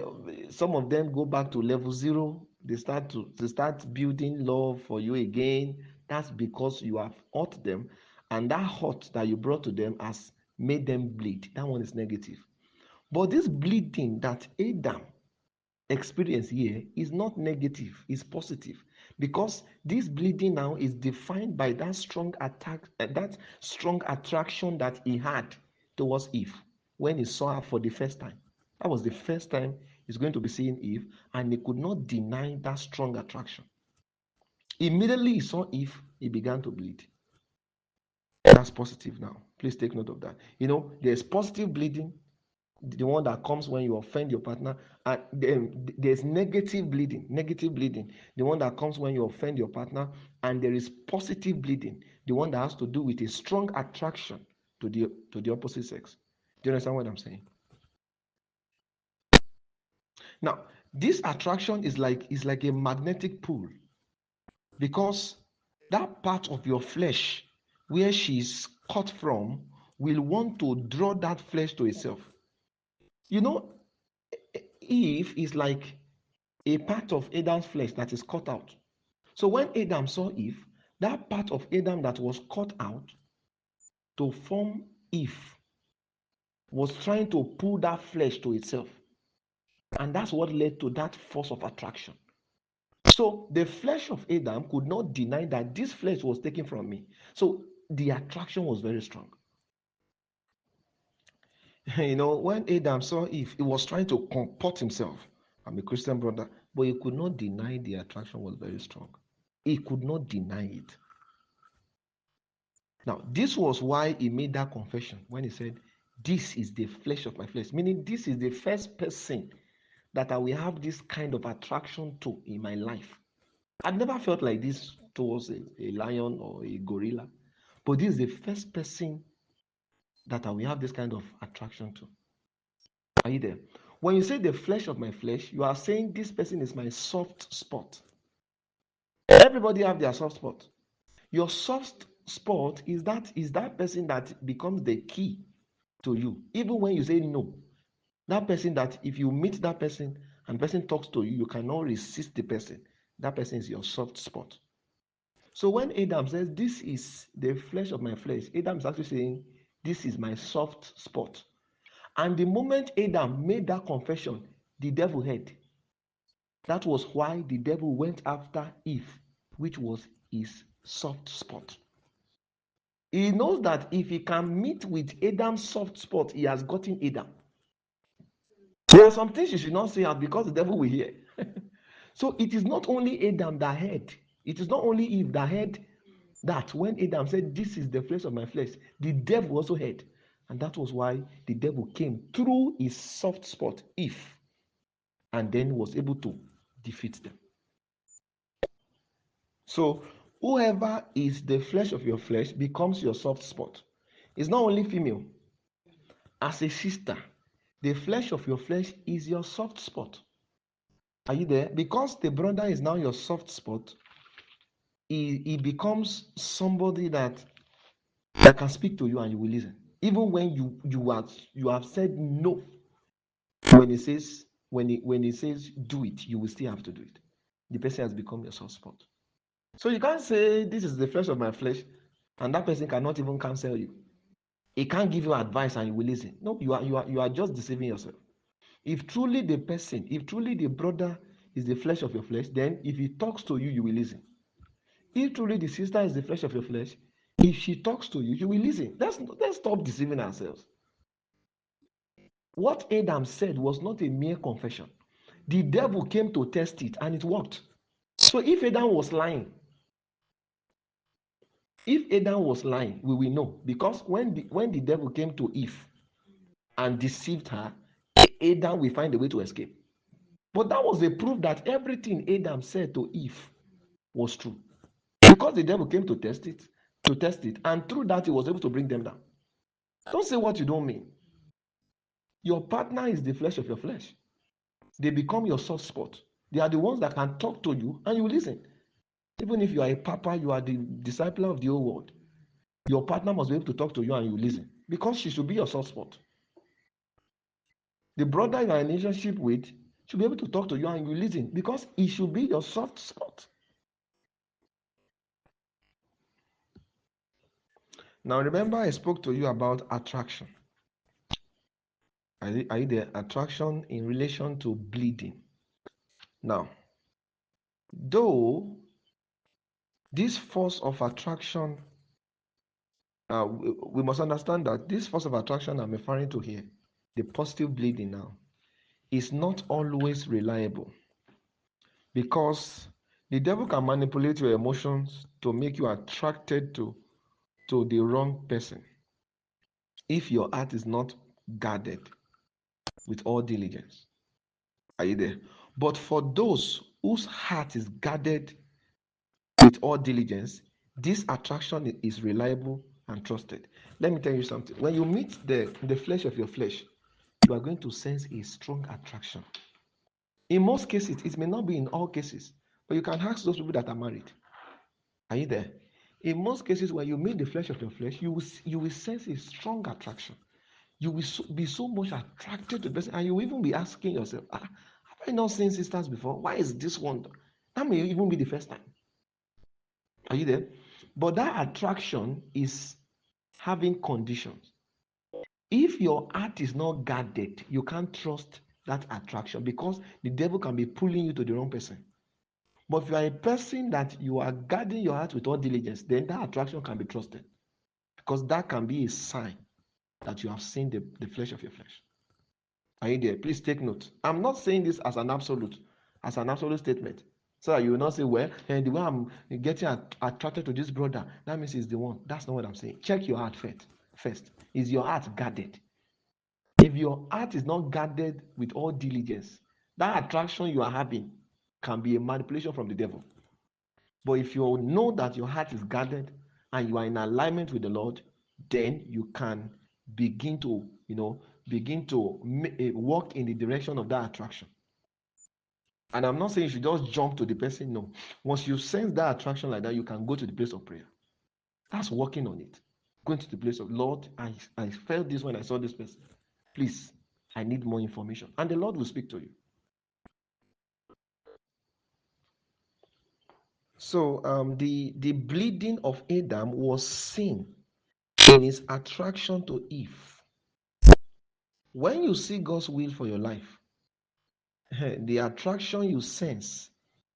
some of them go back to level zero. They start building love for you again. That's because you have hurt them, and that hurt that you brought to them has made them bleed. That one is negative. But this bleeding that Adam experience here is not negative, it's positive, because this bleeding now is defined by that strong attack, that strong attraction that he had towards Eve when he saw her for the first time. That was the first time he's going to be seeing Eve, and he could not deny that strong attraction. Immediately he saw Eve, he began to bleed. That's positive now. Please take note of that. There's positive bleeding, the one that comes when you offend your partner, and then there's negative bleeding, the one that comes when you offend your partner, and there is positive bleeding, the one that has to do with a strong attraction to the opposite sex. Do you understand what I'm saying? Now, this attraction is like a magnetic pull, because that part of your flesh where she's cut from will want to draw that flesh to itself. you know Eve is like a part of Adam's flesh that is cut out. So when Adam saw Eve, that part of Adam that was cut out to form Eve was trying to pull that flesh to itself. And that's what led to that force of attraction. So the flesh of Adam could not deny that this flesh was taken from me. So the attraction was very strong. When Adam saw Eve, he was trying to comport himself. I'm a Christian brother, but he could not deny the attraction was very strong. He could not deny it. Now, this was why he made that confession when he said, "This is the flesh of my flesh," meaning this is the first person that I will have this kind of attraction to in my life. I've never felt like this towards a lion or a gorilla, but this is the first person that I will have this kind of attraction to. Are you there? When you say the flesh of my flesh, you are saying this person is my soft spot. Everybody have their soft spot. Your soft spot is that person that becomes the key to you. Even when you say no, that person that if you meet that person and the person talks to you, you cannot resist the person. That person is your soft spot. So when Adam says, "This is the flesh of my flesh," Adam is actually saying, "This is my soft spot." And the moment Adam made that confession, the devil heard. That was why the devil went after Eve, which was his soft spot. He knows that if he can meet with Adam's soft spot, he has gotten Adam. There are some things you should not say out because the devil will hear. So it is not only Adam that heard, it is not only Eve that heard that when Adam said, "This is the flesh of my flesh," the devil also heard. And that was why the devil came through his soft spot, Eve, and then was able to defeat them. So whoever is the flesh of your flesh becomes your soft spot. It's not only female. As a sister, the flesh of your flesh is your soft spot. Are you there? Because the brother is now your soft spot, he becomes somebody that can speak to you and you will listen. Even when you have said no, when he says do it, you will still have to do it. The person has become your soft spot. So you can't say this is the flesh of my flesh, and that person cannot even counsel you. He can't give you advice and you will listen. No, you are just deceiving yourself. If truly the brother is the flesh of your flesh, then if he talks to you, you will listen. If truly the sister is the flesh of your flesh, if she talks to you, you will listen. Let's stop deceiving ourselves. What Adam said was not a mere confession. The devil came to test it and it worked. So if Adam was lying, we will know because when the devil came to Eve and deceived her, Adam will find a way to escape. But that was a proof that everything Adam said to Eve was true. Because the devil came to test it, and through that he was able to bring them down. Don't say what you don't mean. Your partner is the flesh of your flesh. They become your soft spot. They are the ones that can talk to you and you listen. Even if you are a papa, you are the disciple of the whole world. Your partner must be able to talk to you and you listen because she should be your soft spot. The brother you are in a relationship with should be able to talk to you and you listen because he should be your soft spot. Now, remember, I spoke to you about attraction. Are you there? Attraction in relation to bleeding. Now, though this force of attraction, we must understand that this force of attraction I'm referring to here, the positive bleeding now, is not always reliable because the devil can manipulate your emotions to make you attracted to the wrong person if your heart is not guarded with all diligence. Are you there? But for those whose heart is guarded with all diligence, this attraction is reliable and trusted. Let me tell you something. When you meet the flesh of your flesh, you are going to sense a strong attraction. In most cases, it may not be in all cases, but you can ask those people that are married. Are you there? In most cases, when you meet the flesh of your flesh, you will sense a strong attraction. You will be so much attracted to the person, and you will even be asking yourself, have I not seen sisters before? Why is this one? That may even be the first time. Are you there? But that attraction is having conditions. If your heart is not guarded, you can't trust that attraction because the devil can be pulling you to the wrong person. But if you are a person that you are guarding your heart with all diligence, then that attraction can be trusted because that can be a sign that you have seen the flesh of your flesh. Are you there? Please take note. I'm not saying this as an absolute statement. So you will not say, well, the way I'm getting attracted to this brother, that means he's the one. That's not what I'm saying. Check your heart first. Is your heart guarded? If your heart is not guarded with all diligence, that attraction you are having can be a manipulation from the devil. But if you know that your heart is guarded and you are in alignment with the Lord, then you can begin to, walk in the direction of that attraction. And I'm not saying you should just jump to the person. No. Once you sense that attraction like that, you can go to the place of prayer. That's working on it. Going to the place of Lord, I felt this when I saw this person. Please, I need more information. And the Lord will speak to you. So the bleeding of Adam was sin in his attraction to Eve. When you see God's will for your life, the attraction you sense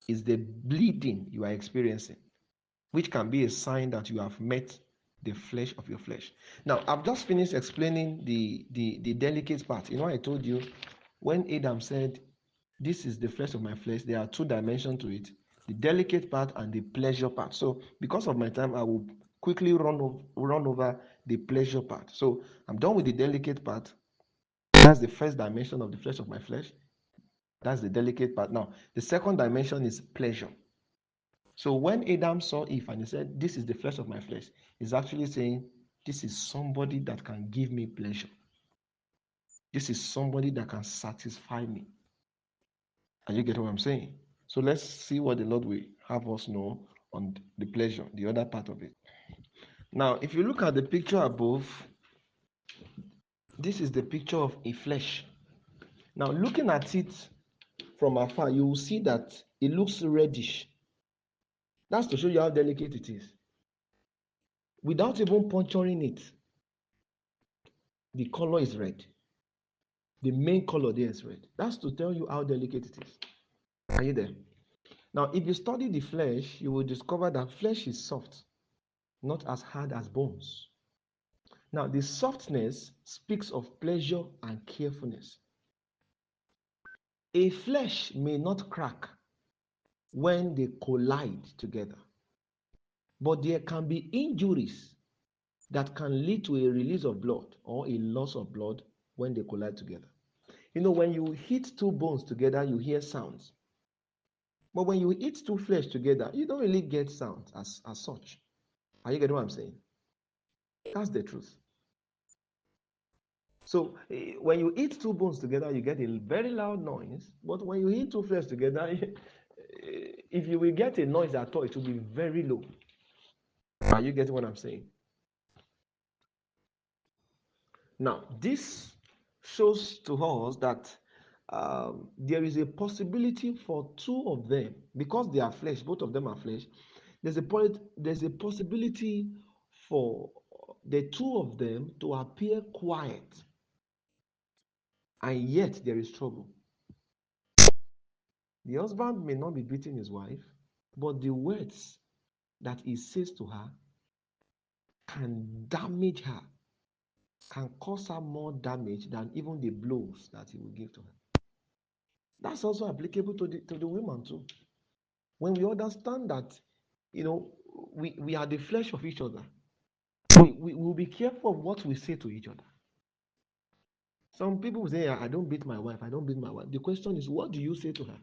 is the bleeding you are experiencing, which can be a sign that you have met the flesh of your flesh. Now, I've just finished explaining the delicate part. I told you when Adam said, this is the flesh of my flesh, there are two dimensions to it, the delicate part and the pleasure part. So because of my time, I will quickly run over the pleasure part. So I'm done with the delicate part. That's the first dimension of the flesh of my flesh. That's the delicate part. Now, the second dimension is pleasure. So when Adam saw Eve and he said, this is the flesh of my flesh, he's actually saying, this is somebody that can give me pleasure. This is somebody that can satisfy me. And you get what I'm saying? So let's see what the Lord will have us know on the pleasure, the other part of it. Now, if you look at the picture above, this is the picture of a flesh. Now, looking at it from afar, you will see that it looks reddish. That's to show you how delicate it is. Without even puncturing it, the color is red. The main color there is red. That's to tell you how delicate it is. Are you there? Now, if you study the flesh, you will discover that flesh is soft, not as hard as bones. Now, the softness speaks of pleasure and carefulness. A flesh may not crack when they collide together, but there can be injuries that can lead to a release of blood or a loss of blood when they collide together. When you hit two bones together, you hear sounds. But when you hit two flesh together, you don't really get sounds as such. Are you getting what I'm saying? That's the truth. So when you hit two bones together, you get a very loud noise. But when you hit two flesh together, if you will get a noise at all, it will be very low. Are you getting what I'm saying? Now, this shows to us that there is a possibility for two of them, because they are flesh, both of them are flesh. There's a possibility for the two of them to appear quiet, and yet there is trouble. The husband may not be beating his wife, but the words that he says to her can damage her, can cause her more damage than even the blows that he will give to her. That's also applicable to the women too. When we understand that, we are the flesh of each other, we will be careful of what we say to each other. Some people will say, I don't beat my wife, I don't beat my wife. The question is, what do you say to her?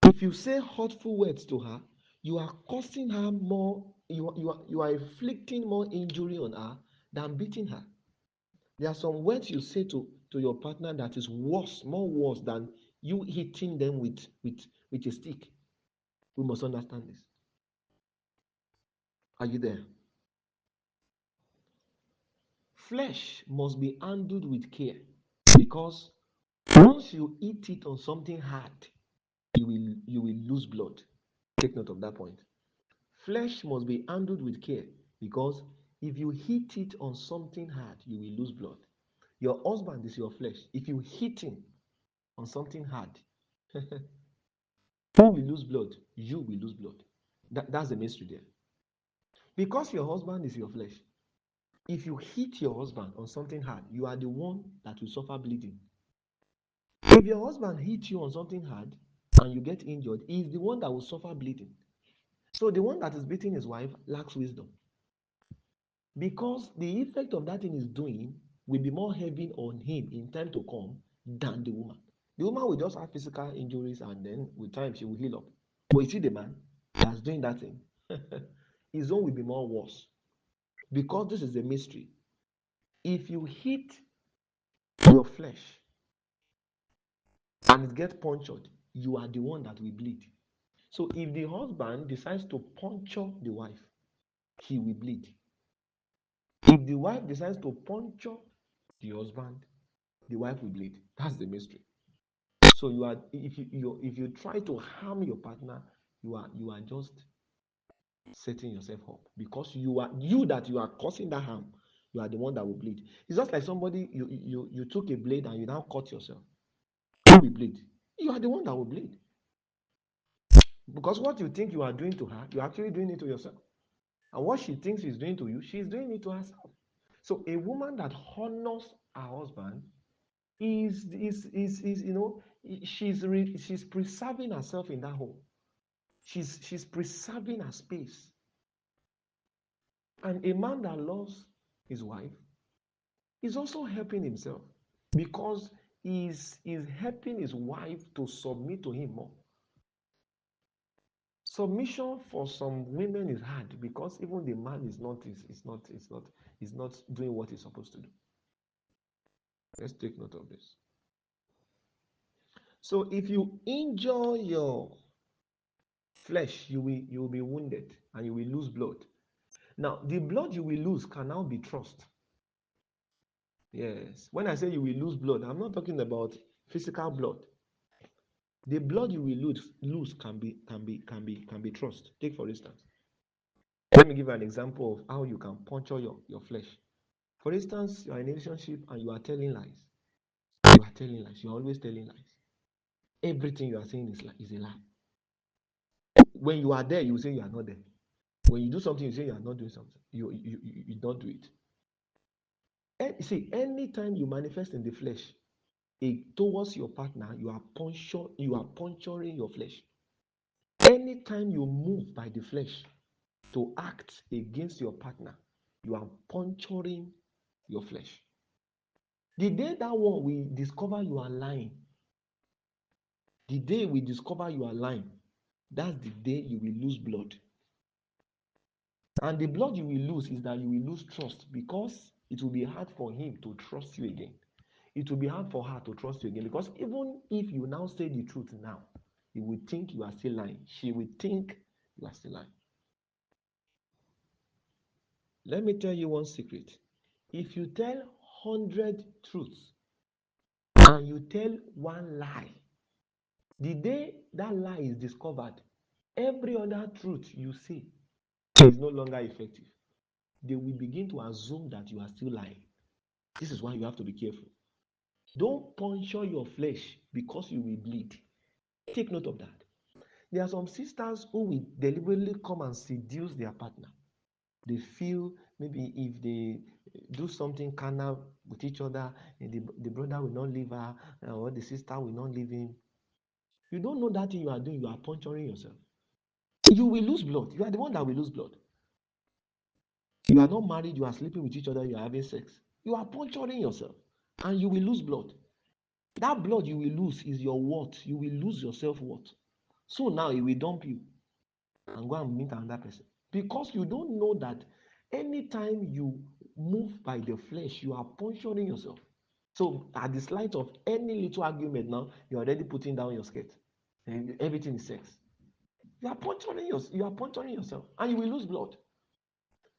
If you say hurtful words to her, you are causing her more, you are inflicting more injury on her than beating her. There are some words you say to your partner that is worse, more worse than you hitting them with a stick. We must understand this. Are you there? Flesh must be handled with care, because once you eat it on something hard, you will lose blood. Take note of that point. Flesh must be handled with care, because if you hit it on something hard, you will lose blood. Your husband is your flesh. If you hit him on something hard, who will lose blood? You will lose blood. That's the mystery there. Because your husband is your flesh, If you hit your husband on something hard, you are the one that will suffer bleeding. If your husband hits you on something hard and you get injured, he is the one that will suffer bleeding. So the one that is beating his wife lacks wisdom. Because the effect of that thing is doing will be more heavy on him in time to come than the woman. The woman will just have physical injuries and then with time she will heal up. But you see the man that's doing that thing, his own will be more worse. Because this is a mystery. If you hit your flesh and it gets punctured, you are the one that will bleed. So if the husband decides to puncture the wife, he will bleed. If the wife decides to puncture the husband, the wife will bleed. That's the mystery. So you are if you try to harm your partner, you are just setting yourself up because you are causing that harm. You are the one that will bleed. It's just like somebody you took a blade and you now cut yourself. Who will bleed? You are the one that will bleed. Because what you think you are doing to her, you're actually doing it to yourself. And what she thinks she's doing to you, she's doing it to herself. So a woman that honors her husband is she's preserving herself in that home. She's preserving her space. And a man that loves his wife is also helping himself because he's helping his wife to submit to him more. Submission for some women is hard because even the man is not doing what he's supposed to do. Let's take note of this. So if you injure your flesh, you will be wounded and you will lose blood. Now, the blood you will lose can now be trust. Yes. When I say you will lose blood, I'm not talking about physical blood. The blood you will lose can be trust. Take for instance. Let me give you an example of how you can puncture your flesh. For instance, you are in a relationship and you are telling lies. You are telling lies. You are always telling lies. Everything you are saying is a lie. When you are there, you say you are not there. When you do something, you say you are not doing something. You don't do it. And see, anytime you manifest in the flesh, towards your partner, you are puncturing your flesh. Anytime you move by the flesh to act against your partner, you are puncturing your flesh. The day that one we discover you are lying, the day we discover you are lying, that's the day you will lose blood. And the blood you will lose is that you will lose trust because it will be hard for him to trust you again. It will be hard for her to trust you again because even if you now say the truth now, he will think you are still lying. She will think you are still lying. Let me tell you one secret. If you tell 100 truths and you tell one lie, the day that lie is discovered, every other truth you say is no longer effective. They will begin to assume that you are still lying. This is why you have to be careful. Don't puncture your flesh because you will bleed. Take note of that. There are some sisters who will deliberately come and seduce their partner. They feel maybe if they do something carnal with each other, the brother will not leave her or the sister will not leave him. You don't know that thing you are doing, you are puncturing yourself. You will lose blood. You are the one that will lose blood. You are not married, you are sleeping with each other, you are having sex. You are puncturing yourself and you will lose blood. That blood you will lose is your worth. You will lose your self-worth. So now he will dump you and go and meet another person. Because you don't know that anytime you move by the flesh, you are puncturing yourself. So at the slight of any little argument now, you're already putting down your skirt. And everything is sex. You are puncturing yourself and you will lose blood.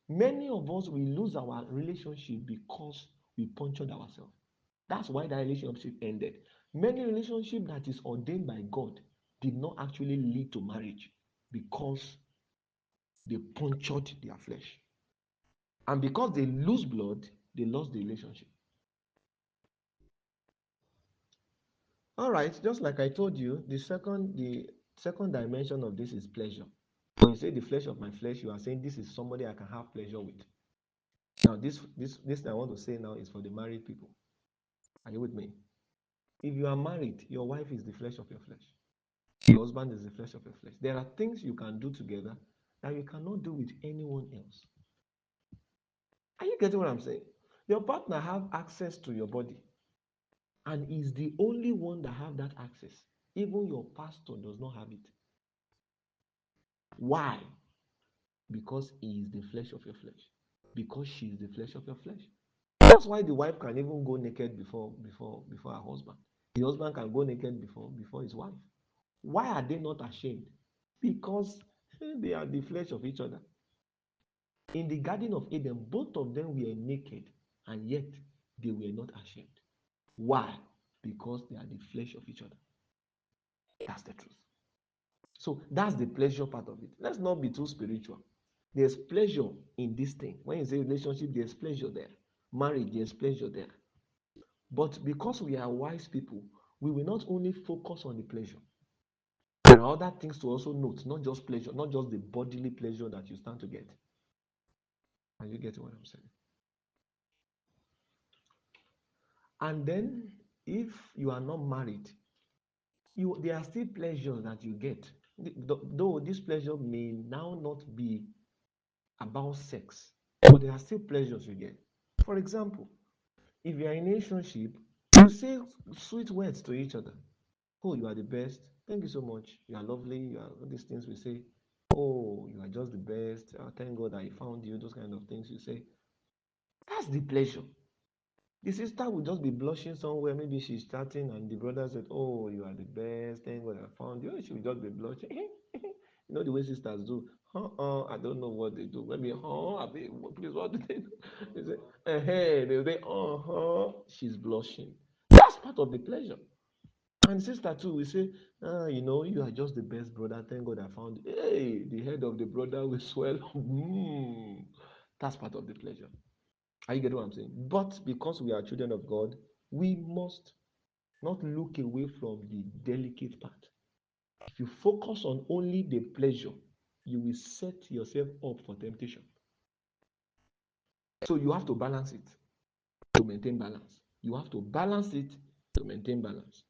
Many of us will lose our relationship because we punctured ourselves. That's why that relationship ended. Many relationships that is ordained by God did not actually lead to marriage because they punctured their flesh. And because they lose blood, they lost the relationship. All right, just like I told you, the second dimension of this is pleasure. When you say the flesh of my flesh, you are saying this is somebody I can have pleasure with. Now, this I want to say now is for the married people. Are you with me? If you are married, your wife is the flesh of your flesh. Your husband is the flesh of your flesh. There are things you can do together that you cannot do with anyone else. Are you getting what I'm saying? Your partner have access to your body and is the only one that have that access. Even your pastor does not have it. Why? Because he is the flesh of your flesh. Because she is the flesh of your flesh. That's why the wife can even go naked before her husband. The husband can go naked before his wife. Why are they not ashamed? Because they are the flesh of each other. In the Garden of Eden, both of them were naked, and yet they were not ashamed. Why? Because they are the flesh of each other. That's the truth. So that's the pleasure part of it. Let's not be too spiritual. There's pleasure in this thing. When you say relationship, there's pleasure there. Marriage, there's pleasure there. But because we are wise people, we will not only focus on the pleasure. There are other things to also note, not just pleasure, not just the bodily pleasure that you stand to get. Are you getting what I'm saying? And then, if you are not married, there are still pleasures that you get. Though this pleasure may now not be about sex, but there are still pleasures you get. For example, if you are in a relationship, you say sweet words to each other. Oh, you are the best. Thank you so much. You are lovely. You are all these things we say. Oh, you are just the best. Thank God I found you. Those kind of things you say. That's the pleasure. The sister will just be blushing somewhere. Maybe she's chatting, and the brother said, "Oh, you are the best. Thank God I found you." She will just be blushing. You know the way sisters do. I don't know what they do. Maybe, please, what do they do? They say, hey, they say, she's blushing. That's part of the pleasure. And sister too, we say, you are just the best brother. Thank God I found you. Hey, the head of the brother will swell. That's part of the pleasure. Are you getting what I'm saying? But because we are children of God, we must not look away from the delicate part. If you focus on only the pleasure, you will set yourself up for temptation. So you have to balance it to maintain balance. You have to balance it to maintain balance.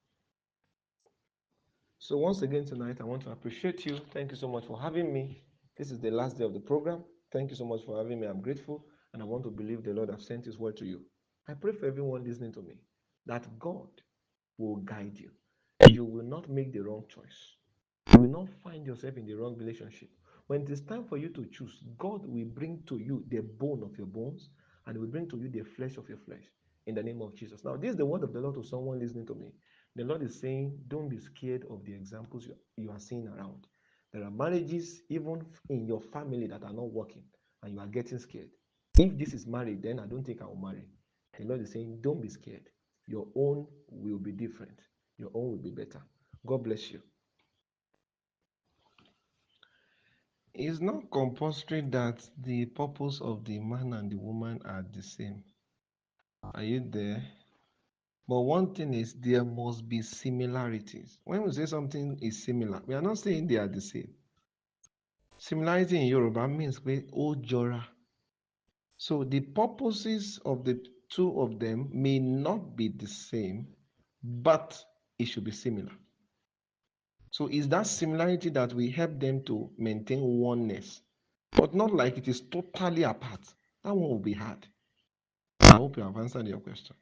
So once again tonight, I want to appreciate you. Thank you so much for having me. This is the last day of the program. Thank you so much for having me. I'm grateful, and I want to believe the Lord has sent his word to you. I pray for everyone listening to me that God will guide you. You will not make the wrong choice. You will not find yourself in the wrong relationship. When it is time for you to choose, God will bring to you the bone of your bones, and will bring to you the flesh of your flesh in the name of Jesus. Now, this is the word of the Lord to someone listening to me. The Lord is saying, don't be scared of the examples you are seeing around. There are marriages, even in your family, that are not working, and you are getting scared. If this is married, then I don't think I will marry. The Lord is saying, don't be scared. Your own will be different. Your own will be better. God bless you. It's not compulsory that the purpose of the man and the woman are the same. Are you there? But one thing is, there must be similarities. When we say something is similar, we are not saying they are the same. Similarity in Yoruba means we ojora. So the purposes of the two of them may not be the same, but it should be similar. So it's that similarity that will help them to maintain oneness, but not like it is totally apart. That one will be hard. I hope you have answered your question.